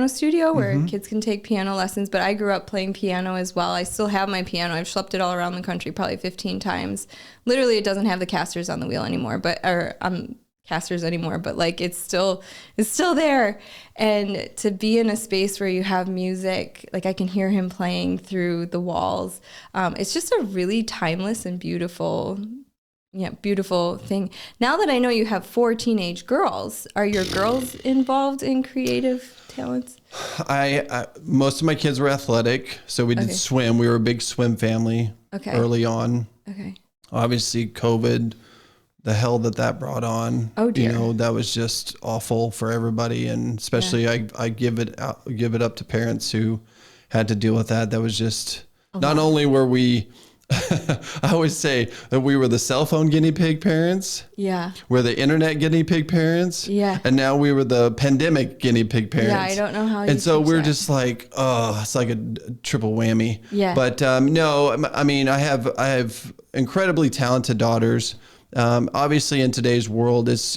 studio where kids can take piano lessons. But I grew up playing piano as well. I still have my piano. I've schlepped it all around the country probably 15 times. Literally, it doesn't have the casters on the wheel anymore, but like, it's still there. And to be in a space where you have music, like, I can hear him playing through the walls. It's just a really timeless and beautiful thing. Now that I know you have 4 teenage girls, are your girls involved in creative talents? I most of my kids were athletic, so we did swim. We were a big swim family early on. Okay. Obviously, COVID, the hell that brought on. Oh dear. You know, that was just awful for everybody, and especially I give it up to parents who had to deal with that. That was just not only were we I always say that we were the cell phone guinea pig parents. Yeah. We're the internet guinea pig parents. Yeah. And now we were the pandemic guinea pig parents. Yeah, I don't know how you And so we're just like, oh, it's like a triple whammy. Yeah. But no, I mean, I have incredibly talented daughters. Obviously in today's world, it's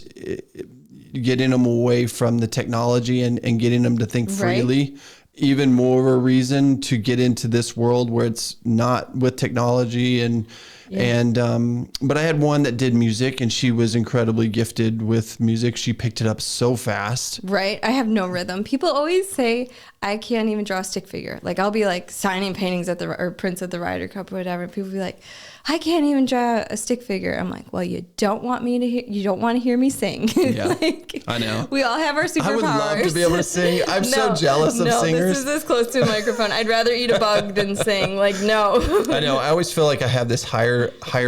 getting them away from the technology and getting them to think freely. Right. Even more of a reason to get into this world where it's not with technology but I had one that did music, and she was incredibly gifted with music. She picked it up so fast. Right. I have no rhythm. People always say I can't even draw a stick figure. Like, I'll be like signing paintings or prints at the Ryder Cup or whatever. People be like, I can't even draw a stick figure. I'm like, well, you don't want to hear me sing. Yeah, like, I know. We all have our superpowers. I would love to be able to sing. I'm so jealous of singers. No, this is this close to a microphone. I'd rather eat a bug than sing. Like, no. I know. I always feel like I have this higher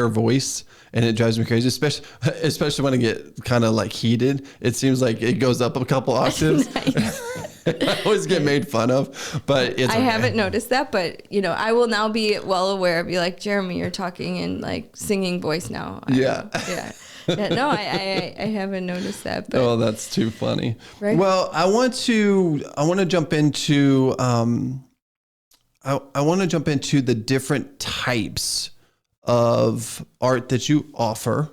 voice, and it drives me crazy, especially when I get kind of like heated. It seems like it goes up a couple octaves. I always get made fun of, but I haven't noticed that, but you know, I will now be well aware. Be like, Jeremy, you're talking in like singing voice now. Yeah. No, I haven't noticed that. But, oh, that's too funny. Right? Well, I want to jump into I want to jump into the different types of art that you offer.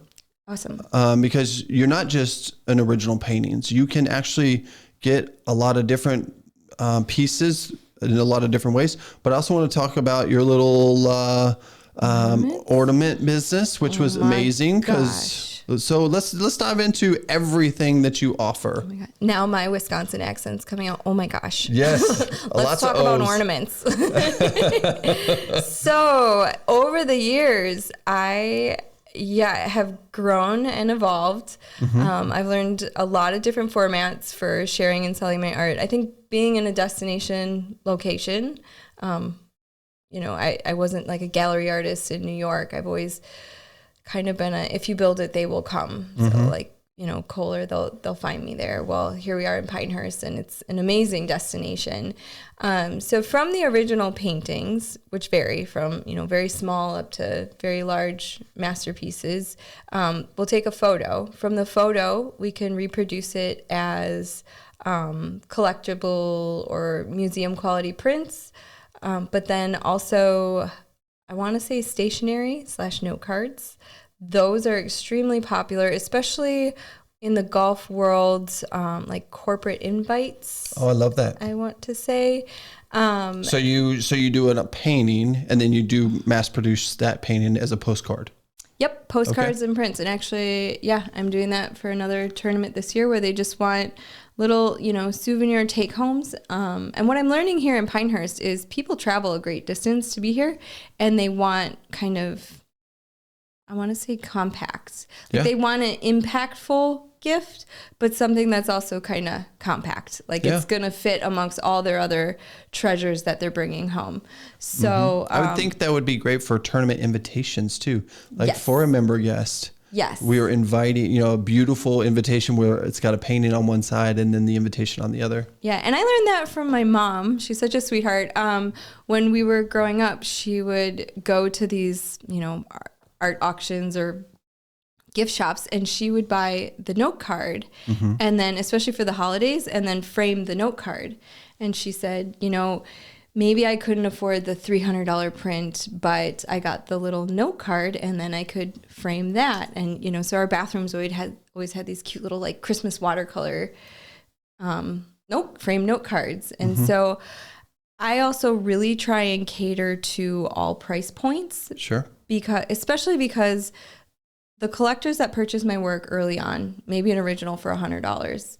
Awesome. Because you're not just an original paintings. You can actually get a lot of different pieces in a lot of different ways. But I also want to talk about your little ornament business, which was amazing. So let's dive into everything that you offer. Oh my God. Now my Wisconsin accent's coming out. Oh my gosh. Yes. Let's talk about ornaments. So over the years, I have grown and evolved. I've learned a lot of different formats for sharing and selling my art. I think being in a destination location I wasn't like a gallery artist in New York. I've always kind of been if you build it, they will come. So like, Kohler, they'll find me there. Well, here we are in Pinehurst, and it's an amazing destination. So from the original paintings, which vary from, very small up to very large masterpieces, we'll take a photo. From the photo, we can reproduce it as collectible or museum quality prints. But then also, I want to say stationery / note cards. Those are extremely popular, especially in the golf world, like corporate invites. Oh, I love that. I want to say. So you do a painting, and then you do mass produce that painting as a postcard. Yep, postcards and prints. And actually, I'm doing that for another tournament this year where they just want little, souvenir take homes. And what I'm learning here in Pinehurst is people travel a great distance to be here, and they want kind of, I want to say compact. Like they want an impactful gift, but something that's also kind of compact. Like it's going to fit amongst all their other treasures that they're bringing home. So I would think that would be great for tournament invitations too. Like for a member guest. Yes. We are inviting, a beautiful invitation where it's got a painting on one side and then the invitation on the other. Yeah. And I learned that from my mom. She's such a sweetheart. When we were growing up, she would go to these, art auctions or gift shops, and she would buy the note card and then, especially for the holidays, and then frame the note card. And she said, maybe I couldn't afford the $300 print, but I got the little note card, and then I could frame that. And, so our bathrooms always had these cute little like Christmas watercolor frame note cards. And so I also really try and cater to all price points. Sure. Especially because the collectors that purchase my work early on, maybe an original for $100,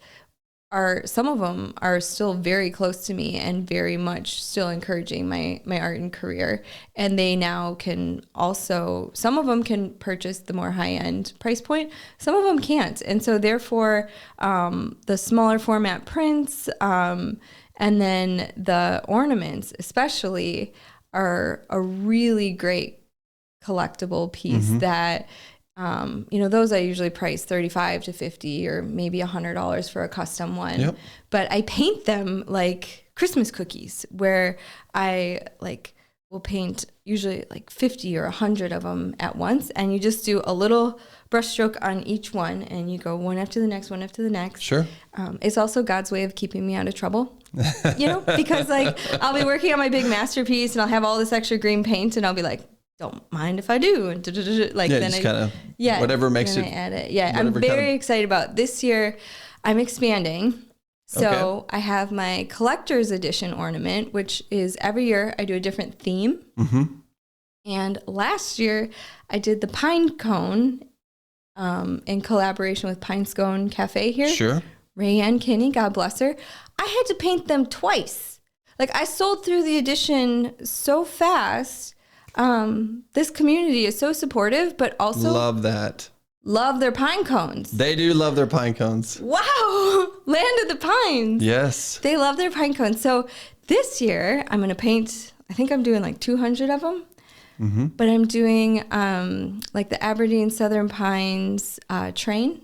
some of them are still very close to me and very much still encouraging my art and career. And they now can also, some of them can purchase the more high-end price point, some of them can't. And so therefore, the smaller format prints and then the ornaments especially are a really great collectible piece that those I usually price $35 to $50 or maybe $100 for a custom one. But I paint them like Christmas cookies, where I will paint usually like 50 or 100 of them at once, and you just do a little brush stroke on each one, and you go one after the next, one after the next. Sure. It's also God's way of keeping me out of trouble. Because I'll be working on my big masterpiece, and I'll have all this extra green paint, and I'll be like, don't mind if I do. And whatever makes it. I add it. Yeah, I'm very excited about this year. I'm expanding. So I have my collector's edition ornament, which is every year I do a different theme. And last year I did the pine cone in collaboration with Pine Scone Cafe here. Sure. Rayanne Kinney, God bless her. I had to paint them twice. Like I sold through the edition so fast. This community is so supportive, but also love their pine cones. They do love their pine cones. Wow. Land of the pines. Yes. They love their pine cones. So this year I'm going to paint, I think I'm doing like 200 of them, but I'm doing, like the Aberdeen Southern Pines, train,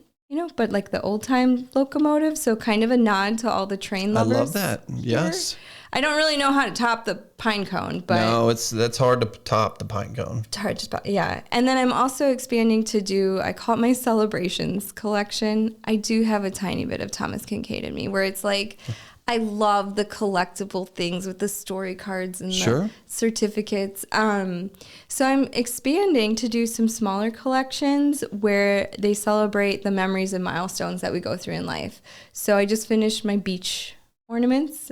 but like the old time locomotive. So kind of a nod to all the train lovers. I love that. Yes. Here. I don't really know how to top the pine cone, but no, that's hard to top the pine cone. It's hard to top, yeah. And then I'm also expanding to do, I call it my celebrations collection. I do have a tiny bit of Thomas Kincaid in me, where it's like, I love the collectible things with the story cards and the certificates. So I'm expanding to do some smaller collections where they celebrate the memories and milestones that we go through in life. So I just finished my beach ornaments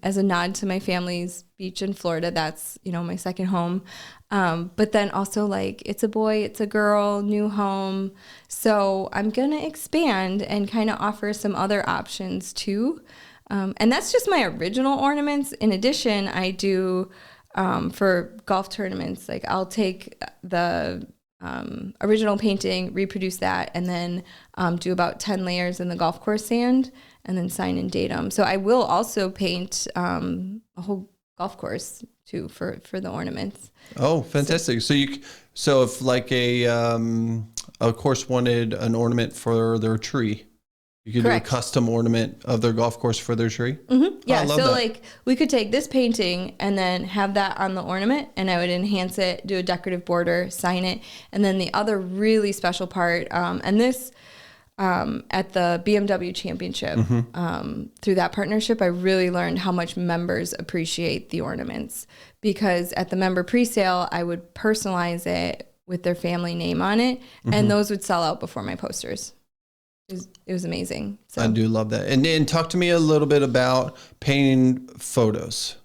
as a nod to my family's beach in Florida. That's, my second home. But then also like it's a boy, it's a girl, new home. So I'm going to expand and kind of offer some other options too. And that's just my original ornaments. In addition, I do for golf tournaments, like I'll take the original painting, reproduce that, and then do about 10 layers in the golf course sand, and then sign and date them. So I will also paint a whole golf course too for the ornaments. Oh, fantastic! So if like a course wanted an ornament for their tree, you could Correct. do a custom ornament of their golf course for their tree. Mm-hmm. Yeah, I love so that. like we could take this painting and then have that on the ornament, and I would enhance it, do a decorative border, sign it, and then the other really special part, and this at the BMW Championship, through that partnership, I really learned how much members appreciate the ornaments, because at the member presale, I would personalize it with their family name on it, and those would sell out before my posters. It was amazing. So. I do love that. And then talk to me a little bit about painting photos.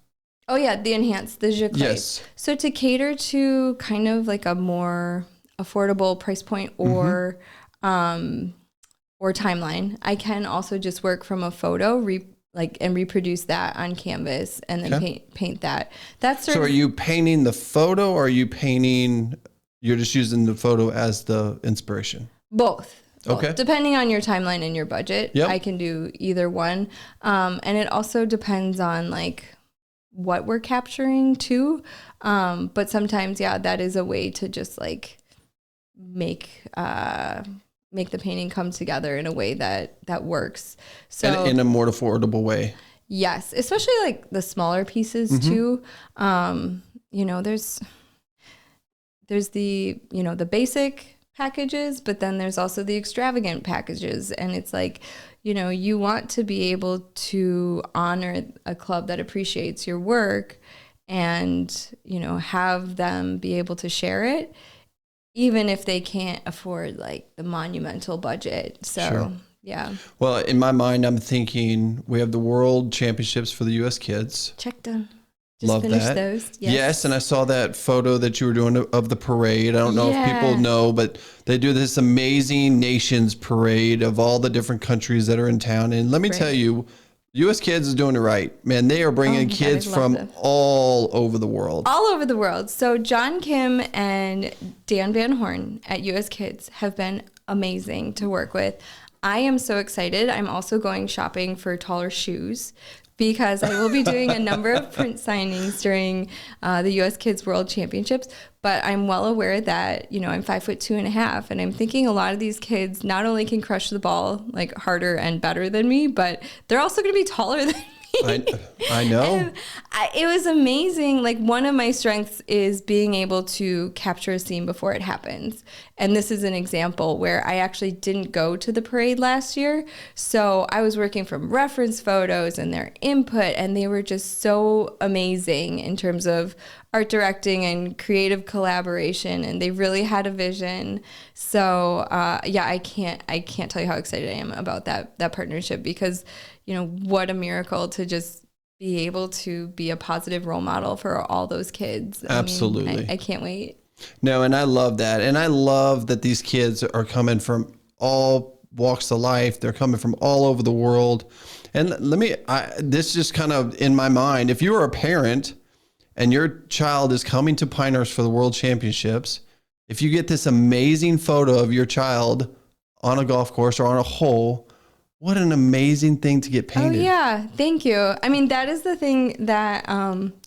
Oh yeah, the enhanced, the Jacquet. Yes. So to cater to kind of like a more affordable price point or timeline, I can also just work from a photo, and reproduce that on canvas and then paint that. So are you painting the photo, or are you painting? You're just using the photo as the inspiration. Both. Okay. Depending on your timeline and your budget, I can do either one. And it also depends on like what we're capturing too. But sometimes, that is a way to just like make the painting come together in a way that works. So And in a more affordable way. Yes, especially like the smaller pieces too. There's the, the basic packages, but then there's also the extravagant packages, and it's like, you want to be able to honor a club that appreciates your work and have them be able to share it, even if they can't afford like the monumental budget. So yeah. Well, in my mind, I'm thinking we have the World Championships for the U.S. kids. Check done. Just Love finished that. those. Yes, and I saw that photo that you were doing of the parade. I don't know if people know, but they do this amazing nations parade of all the different countries that are in town. And let me tell you, U.S. Kids is doing it right. Man, they are bringing kids from all over the world. All over the world. So John Kim and Dan Van Horn at U.S. Kids have been amazing to work with. I am so excited. I'm also going shopping for taller shoes, because I will be doing a number of print signings during the U.S. Kids World Championships. But I'm well aware that, I'm 5'2.5", and I'm thinking a lot of these kids not only can crush the ball like harder and better than me, but they're also going to be taller than me. I know. And it was amazing. Like, one of my strengths is being able to capture a scene before it happens. And this is an example where I actually didn't go to the parade last year. So I was working from reference photos and their input, and they were just so amazing in terms of art directing and creative collaboration. And they really had a vision. So I can't tell you how excited I am about that partnership, because what a miracle to just be able to be a positive role model for all those kids. Absolutely. I can't wait. No, and I love that. And I love that these kids are coming from all walks of life. They're coming from all over the world. And this just kind of in my mind, if you are a parent and your child is coming to Pinehurst for the World Championships, if you get this amazing photo of your child on a golf course or on a hole, what an amazing thing to get painted. Oh, yeah. Thank you. I mean, that is the thing that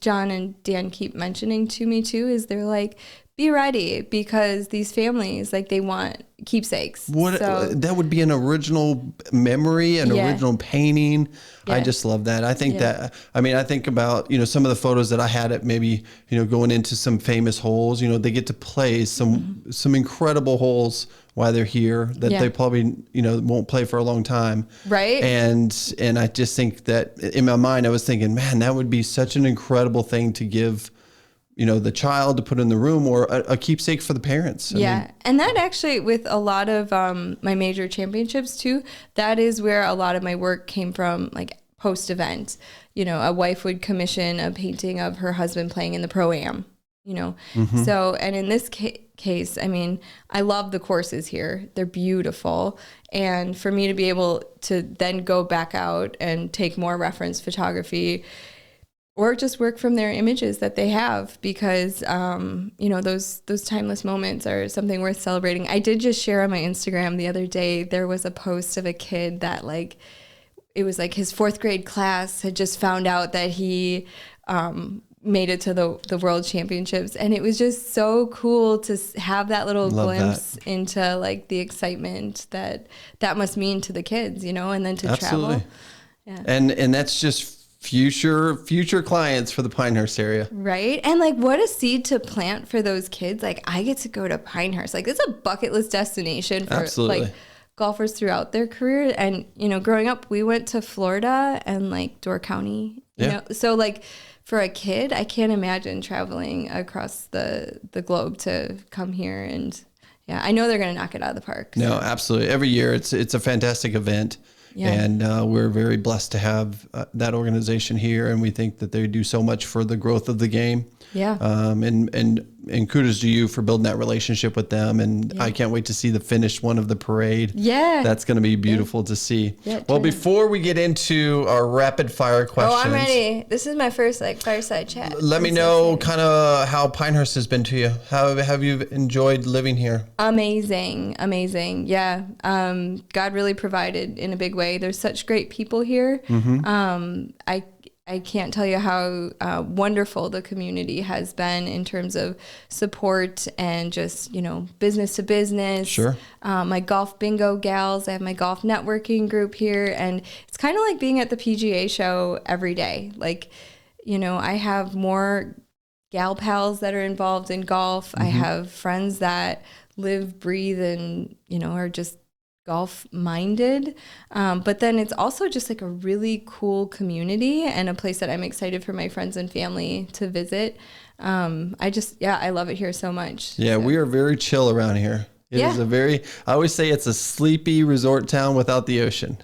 John and Dan keep mentioning to me, too, is they're like, be ready, because these families, like, they want keepsakes. That would be an original memory, an original painting. I just love that. I think I think about, some of the photos that I had at maybe, going into some famous holes, they get to play some incredible holes while they're here that they probably, won't play for a long time. Right. And I just think that in my mind, I was thinking, man, that would be such an incredible thing to give, the child to put in the room, or a keepsake for the parents. I mean, and that actually, with a lot of my major championships too, that is where a lot of my work came from, like post-event. A wife would commission a painting of her husband playing in the Pro-Am, So, and in this case, I mean, I love the courses here. They're beautiful. And for me to be able to then go back out and take more reference photography, or just work from their images that they have, because, those timeless moments are something worth celebrating. I did just share on my Instagram the other day, there was a post of a kid that, like, it was like his 4th grade class had just found out that he made it to the world championships, and it was just so cool to have that little glimpse into like the excitement that must mean to the kids, you know, and then to travel. Yeah. And that's just future clients for the Pinehurst area. Right. And like, what a seed to plant for those kids. Like, I get to go to Pinehurst. Like, it's a bucket list destination for like golfers throughout their career. And, you know, growing up, we went to Florida and like Door County, you know, so like for a kid, I can't imagine traveling across the globe to come here. And yeah, I know they're going to knock it out of the park. So. No, absolutely. Every year it's a fantastic event. Yeah. And we're very blessed to have that organization here, and we think that they do so much for the growth of the game. Yeah. And kudos to you for building that relationship with them. And I can't wait to see the finished one of the parade. Yeah. That's going to be beautiful to see. Yeah, well, before we get into our rapid fire questions. Oh, I'm ready. This is my first like fireside chat. Let me know kind of how Pinehurst has been to you. How have you enjoyed living here? Amazing. Yeah. God really provided in a big way. There's such great people here. Mm-hmm. I can't tell you how wonderful the community has been in terms of support and just, you know, business to business. Sure. My golf bingo gals, I have my golf networking group here, and it's kind of like being at the PGA show every day. Like, you know, I have more gal pals that are involved in golf. Mm-hmm. I have friends that live, breathe, and, you know, are just golf minded, but then it's also just like a really cool community and a place that I'm excited for my friends and family to visit. I love it here so much. Yeah, so. We are very chill around here. It is I always say it's a sleepy resort town without the ocean.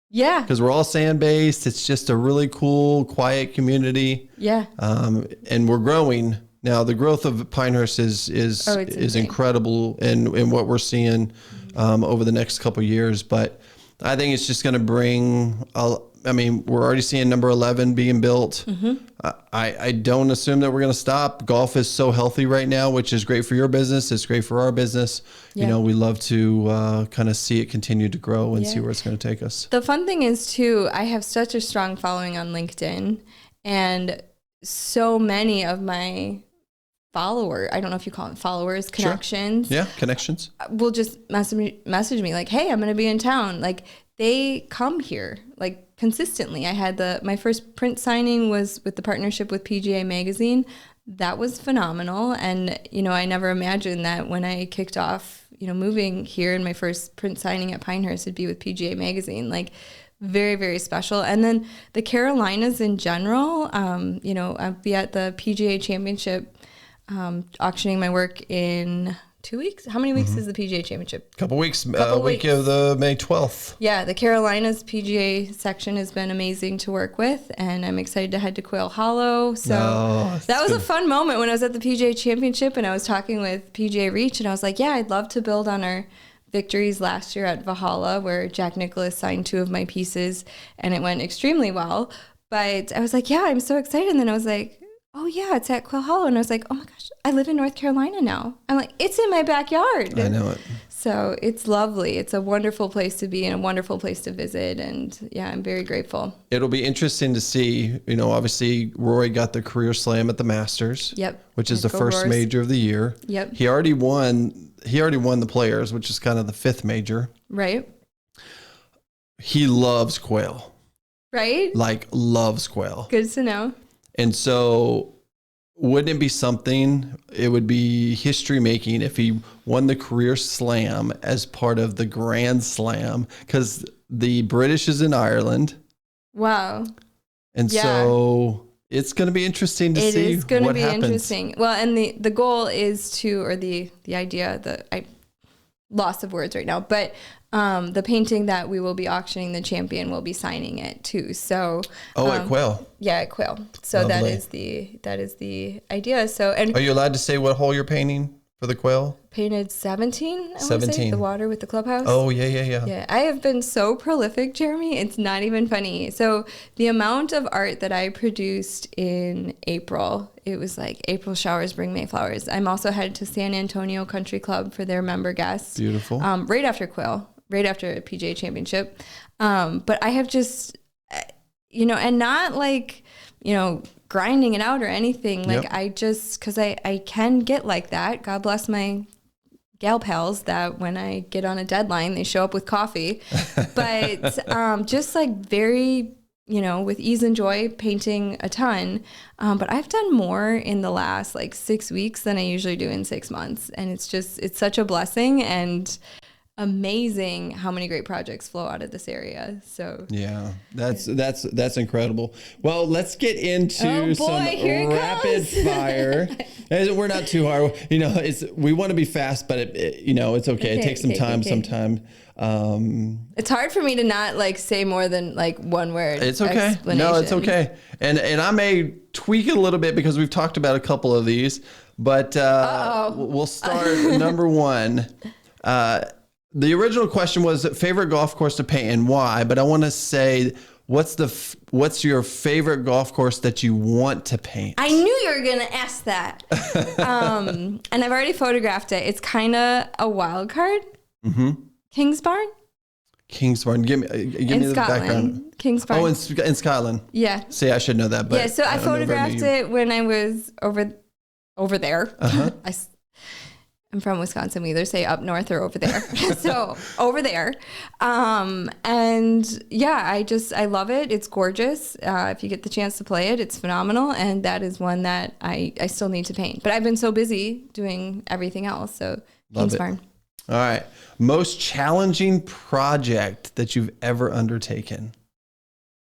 Yeah. Because we're all sand based. It's just a really cool, quiet community. Yeah. And we're growing. Now the growth of Pinehurst is incredible in what we're seeing over the next couple of years, but I think it's just going to bring. We're already seeing number 11 being built. Mm-hmm. I don't assume that we're going to stop. Golf is so healthy right now, which is great for your business. It's great for our business. Yeah. You know, we love to kind of see it continue to grow and see where it's going to take us. The fun thing is too, I have such a strong following on LinkedIn, and so many of my I don't know if you call it followers, connections. Sure. Yeah, connections. Will just message me like, hey, I'm going to be in town. Like, they come here like consistently. I had my first print signing was with the partnership with PGA Magazine. That was phenomenal. And, you know, I never imagined that when I kicked off, you know, moving here, and my first print signing at Pinehurst would be with PGA Magazine. Like, very, very special. And then the Carolinas in general, you know, I'll be at the PGA Championship auctioning my work in 2 weeks. How many weeks is the PGA Championship? Couple weeks. Week of the May 12th. Yeah, the Carolinas PGA section has been amazing to work with, and I'm excited to head to Quail Hollow. So that was a fun moment when I was at the PGA Championship, and I was talking with PGA Reach, and I was like, yeah, I'd love to build on our victories last year at Valhalla, where Jack Nicklaus signed 2 of my pieces, and it went extremely well. But I was like, yeah, I'm so excited. And then I was like, oh yeah, it's at Quail Hollow. And I was like, oh my gosh, I live in North Carolina now. I'm like, it's in my backyard. I know it. So it's lovely. It's a wonderful place to be and a wonderful place to visit. And yeah, I'm very grateful. It'll be interesting to see, you know, obviously Rory got the career slam at the Masters. Yep. Which is the first major of the year. Yep. He already won the Players, which is kind of the 5th major. Right. He loves quail. Right? Like, loves quail. Good to know. And so wouldn't it be something, it would be history making if he won the career slam as part of the Grand Slam, because the British is in Ireland. Wow. And so it's going to be interesting to see what happens. It is going to be interesting. Well, and the goal is to, or the idea that loss of words right now, but the painting that we will be auctioning, the champion will be signing it too. So at Quail. Yeah, at Quail. So Lovely. that is the idea. So, and are you allowed to say what hole you're painting for the Quail? Painted 17. 17. The water with the clubhouse. Oh yeah. Yeah, I have been so prolific, Jeremy. It's not even funny. So the amount of art that I produced in April, it was like April showers bring May flowers. I'm also headed to San Antonio Country Club for their member guests. Beautiful. Right after Quail, right after a PGA Championship. But I have just and not like, grinding it out or anything. Like Yep. I just, cause I can get like that. God bless my gal pals that when I get on a deadline, they show up with coffee, but just like very, with ease and joy, painting a ton. But I've done more in the last like 6 weeks than I usually do in 6 months. And it's such a blessing and amazing how many great projects flow out of this area. So yeah, that's incredible. Well, let's get into some rapid fire. We're not too hard. We want to be fast, but it's okay. It takes some time sometimes. It's hard for me to not like say more than like one word. It's okay. No, it's okay. And I may tweak it a little bit because we've talked about a couple of these, but we'll start number one. The original question was favorite golf course to paint and why, but I want to say, what's your favorite golf course that you want to paint? I knew you were going to ask that. And I've already photographed it. It's kind of a wild card. Mm-hmm. Kingsbarn. Give me the background. Kingsbarn. Oh, in Scotland. Yeah. See, I should know that. But yeah, so I photographed it when I was over there. Uh-huh. I'm from Wisconsin. We either say up north or over there. So over there. And yeah, I love it. It's gorgeous. If you get the chance to play it, it's phenomenal. And that is one that I still need to paint. But I've been so busy doing everything else. So Kingsbarn. All right. Most challenging project that you've ever undertaken?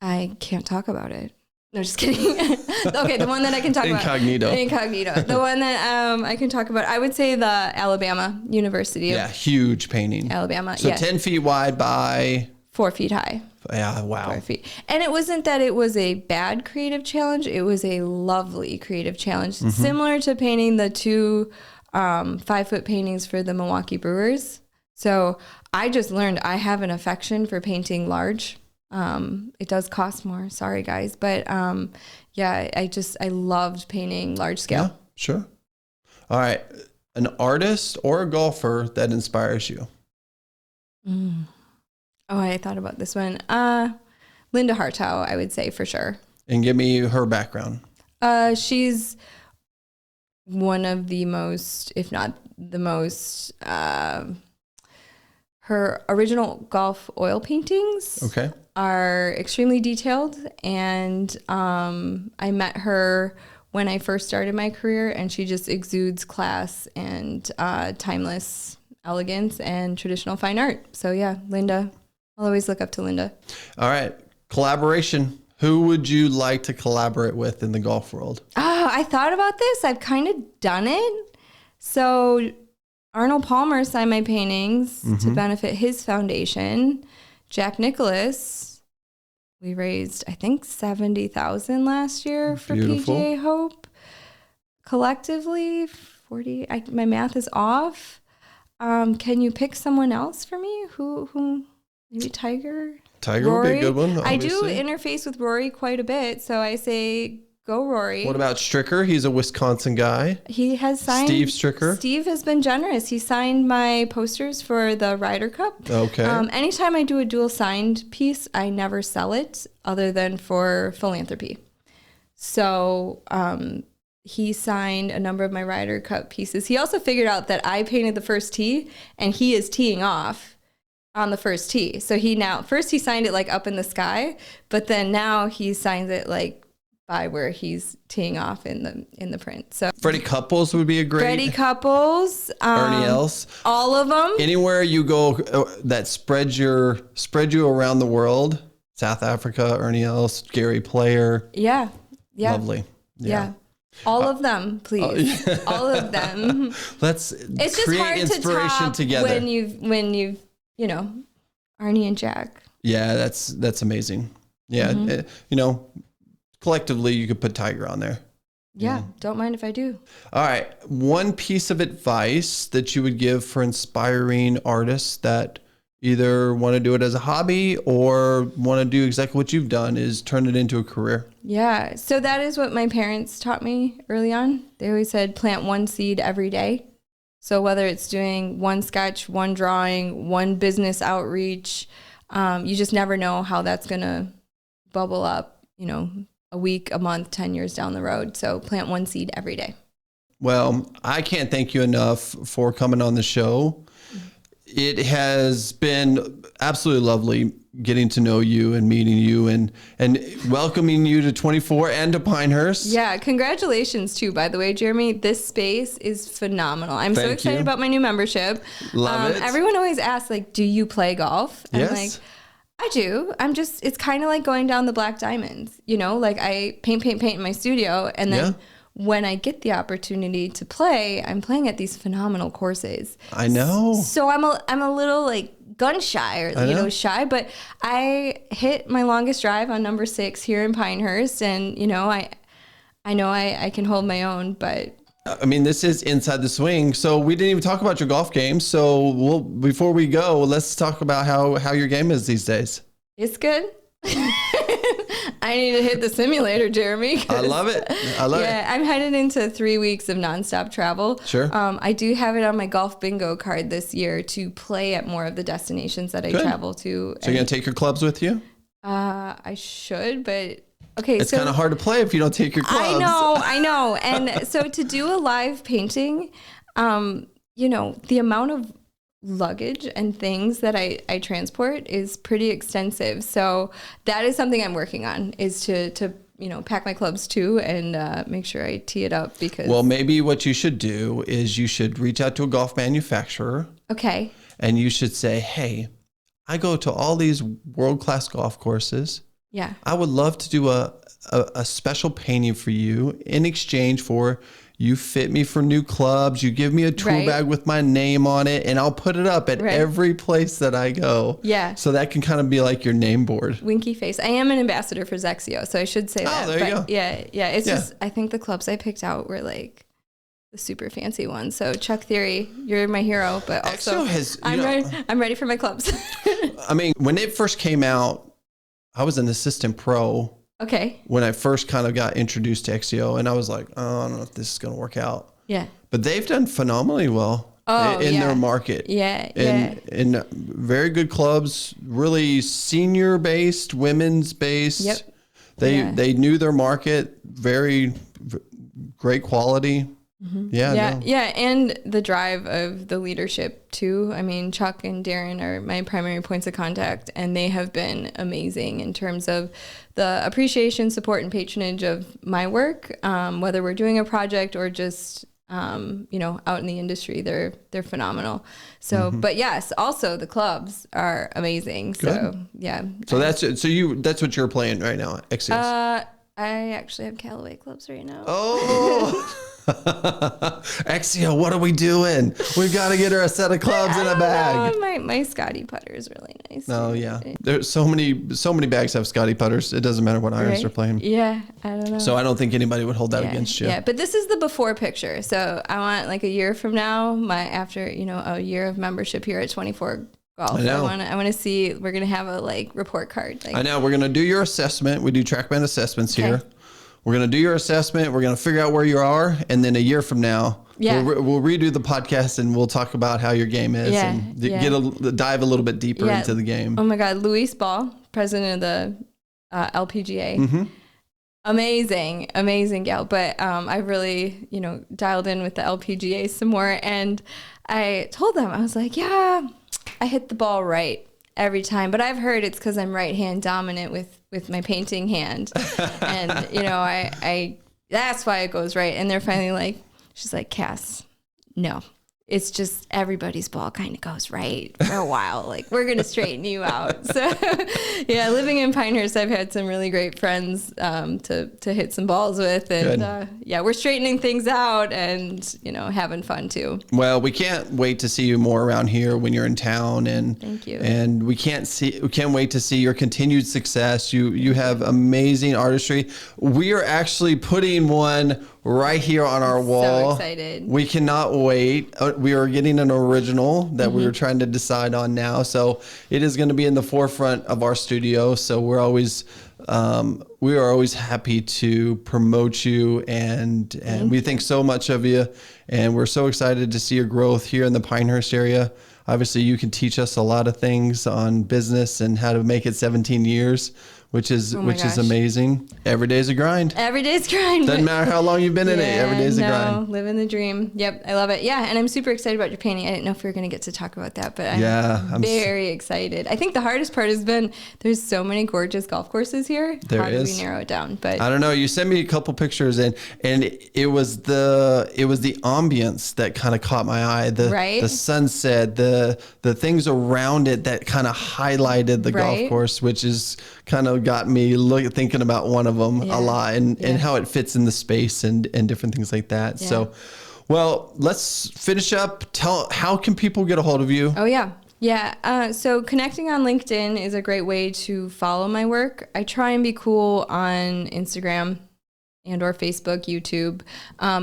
I can't talk about it. No, just kidding. Okay, the one that I can talk about. Incognito. The one that I can talk about, I would say the Alabama University. Yeah, huge painting. Alabama, so 10 feet wide by... 4 feet high. Yeah, wow. 4 feet. And it wasn't that it was a bad creative challenge. It was a lovely creative challenge. Mm-hmm. Similar to painting the 2 5-foot paintings for the Milwaukee Brewers. So I just learned I have an affection for painting large. It does cost more. Sorry, guys. But yeah, I loved painting large scale. Yeah, sure. All right. An artist or a golfer that inspires you? Oh, I thought about this one. Linda Hartow, I would say for sure. And give me her background. She's one of the most, if not the most, her original golf oil paintings are extremely detailed. And I met her when I first started my career, and she just exudes class and timeless elegance and traditional fine art. So yeah, Linda. I'll always look up to Linda. All right. Collaboration. Who would you like to collaborate with in the golf world? Oh, I thought about this. I've kind of done it. So Arnold Palmer signed my paintings to benefit his foundation. Jack Nicklaus, we raised, I think, $70,000 last year for PGA Hope. Collectively, 40. My math is off. Can you pick someone else for me? Who? Maybe Tiger. Tiger would be a good one. Obviously. I do interface with Rory quite a bit, so I say go Rory. What about Stricker? He's a Wisconsin guy. He has signed. Steve Stricker. Steve has been generous. He signed my posters for the Ryder Cup. Okay. Anytime I do a dual signed piece, I never sell it other than for Philanthropy. So he signed a number of my Ryder Cup pieces. He also figured out that I painted the first tee, and he is teeing off on the first tee. So first he signed it like up in the sky, but then now he signs it like by where he's teeing off in the print. So Freddie Couples would be a great. Freddie Couples, Ernie Els, all of them. Anywhere you go that spread you around the world. South Africa, Ernie Els, Gary Player. Yeah. Lovely. Yeah. All of them, please. All of them. Let's create inspiration together. When you've Arnie and Jack. Yeah, that's amazing. Yeah, collectively you could put Tiger on there. Yeah, don't mind if I do. All right, one piece of advice that you would give for inspiring artists that either want to do it as a hobby or want to do exactly what you've done is turn it into a career. Yeah, so that is what my parents taught me early on. They always said plant one seed every day. So whether it's doing one sketch, one drawing, one business outreach, you just never know how that's going to bubble up, a week, a month, 10 years down the road. So plant one seed every day. Well, I can't thank you enough for coming on the show. It has been absolutely lovely getting to know you and meeting you and welcoming you to 24 and to Pinehurst. Yeah, congratulations too, by the way, Jeremy. This space is phenomenal. I'm so Thank excited you. about my new membership. Love it. Everyone always asks, like, do you play golf? And Yes. I'm like, I do. It's kind of like going down the black diamonds, like I paint in my studio, and then when I get the opportunity to play, I'm playing at these phenomenal courses. I know. So I'm a little like gun shy or shy, but I hit my longest drive on number 6 here in Pinehurst, and I know I can hold my own, but I mean, this is inside the swing. So we didn't even talk about your golf game. So before we go, let's talk about how your game is these days. It's good. I need to hit the simulator, Jeremy. I love it. Yeah, I'm headed into 3 weeks of nonstop travel. Sure. I do have it on my golf bingo card this year to play at more of the destinations that I travel to. So you're going to take your clubs with you? I should, but okay. It's kind of hard to play if you don't take your clubs. I know. And so to do a live painting, the amount of luggage and things that I transport is pretty extensive. So that is something I'm working on, is to pack my clubs too and make sure I tee it up, because... Well, maybe what you should do is you should reach out to a golf manufacturer. Okay. And you should say, hey, I go to all these world-class golf courses. Yeah. I would love to do a special painting for you in exchange for you fit me for new clubs. You give me a tool bag with my name on it, and I'll put it up at every place that I go. Yeah. So that can kind of be like your name board. Winky face. I am an ambassador for Zexio, so I should say that. Oh, there you go. Yeah. It's just, I think the clubs I picked out were like the super fancy ones. So Chuck Theory, you're my hero, but also I'm ready for my clubs. I mean, when it first came out, I was an assistant pro. Okay. When I first kind of got introduced to XCO, and I was like, oh, I don't know if this is going to work out. Yeah. But they've done phenomenally well in their market. Yeah. And very good clubs, really senior based, women's based. Yep. They knew their market, very great quality. Mm-hmm. Yeah. And the drive of the leadership too. I mean, Chuck and Darren are my primary points of contact, and they have been amazing in terms of the appreciation, support, and patronage of my work. Whether we're doing a project or just out in the industry, they're phenomenal. So, but yes, also the clubs are amazing. Good. So yeah. So that's what you're playing right now, Exos. I actually have Callaway clubs right now. Oh. Exio, what are we doing? We've got to get her a set of clubs in a bag. My Scotty putter is really nice. Oh yeah, there's so many bags have Scotty putters. It doesn't matter what irons they're playing. Yeah, I don't know. So I don't think anybody would hold that against you. Yeah, but this is the before picture. So I want like a year from now, after a year of membership here at 24 Golf. I want to see. We're gonna have a report card. I know we're gonna do your assessment. We do TrackMan assessments here. We're going to do your assessment. We're going to figure out where you are. And then a year from now, we'll redo the podcast and we'll talk about how your game is and dive a little bit deeper into the game. Oh my God. Luis Ball, president of the LPGA. Mm-hmm. Amazing gal. But I really, dialed in with the LPGA some more. And I told them, I was like, yeah, I hit the ball right every time, but I've heard it's because I'm right hand dominant with my painting hand, and I that's why it goes right. And they're finally like, she's like, Cass, no, it's just everybody's ball kind of goes right for a while. Like, we're gonna straighten you out. So yeah, living in Pinehurst, I've had some really great friends to hit some balls with, and we're straightening things out and having fun too. Well, we can't wait to see you more around here when you're in town, and thank you. And we can't wait to see your continued success. You have amazing artistry. We are actually putting one right here on our wall. So excited. We cannot wait. We are getting an original that we were trying to decide on now. So it is going to be in the forefront of our studio. So we are always happy to promote you, and we think so much of you, and we're so excited to see your growth here in the Pinehurst area. Obviously, you can teach us a lot of things on business and how to make it 17 years. which is gosh. amazing. Every day's a grind. Every day's grind. Doesn't matter how long you've been in it. Every day's a grind. Living the dream. Yep, I love it. Yeah, and I'm super excited about your painting. I didn't know if we were going to get to talk about that, but I'm very excited. I think the hardest part has been there's so many gorgeous golf courses here. How do we narrow it down? But I don't know. You sent me a couple pictures, and it was the ambience that kind of caught my eye. The sunset, the things around it that kind of highlighted the golf course, which is kind of got me thinking about one of them a lot, and how it fits in the space and different things like that. So, well, let's finish up. How can people get a hold of you? Oh yeah. So connecting on LinkedIn is a great way to follow my work. I try and be cool on Instagram and or Facebook, YouTube.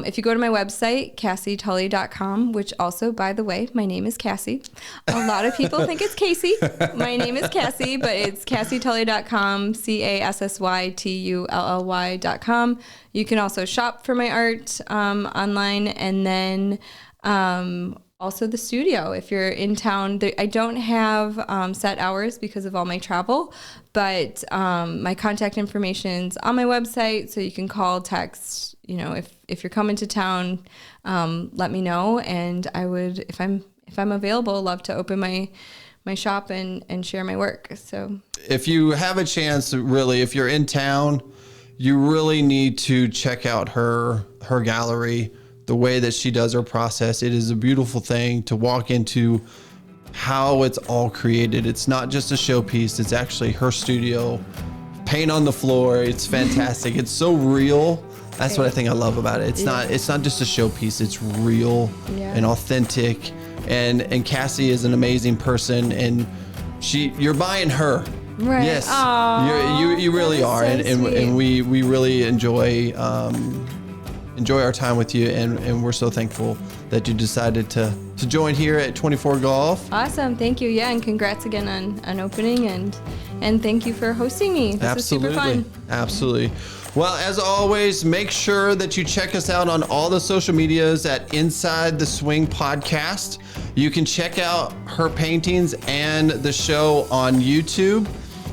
If you go to my website, CassyTully.com, which also, by the way, my name is Cassy. A lot of people think it's Casey. My name is Cassy, but it's CassyTully.com, CassyTully.com. You can also shop for my art online, and then also the studio. If you're in town, I don't have set hours because of all my travel, but my contact information's on my website, so you can call, text. If you're coming to town, let me know, and I would, if I'm available, love to open my shop and share my work. So if you have a chance, really, if you're in town, you really need to check out her gallery. The way that she does her process, it is a beautiful thing to walk into how it's all created. It's not just a showpiece. It's actually her studio, paint on the floor. It's fantastic. It's so real. That's what I think I love about it. It's not just a showpiece. It's real and authentic. And Cassy is an amazing person, and you're buying her. Right. Yes. You really are. So and we really enjoy our time with you, and we're so thankful that you decided to join here at 24 Golf. Awesome. Thank you. Yeah, and congrats again on opening, and thank you for hosting me. This was super fun. Absolutely. Well, as always, make sure that you check us out on all the social medias at Inside the Swing Podcast. You can check out her paintings and the show on YouTube.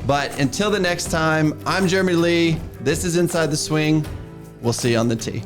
But until the next time, I'm Jeremy Lee. This is Inside the Swing. We'll see you on the tee.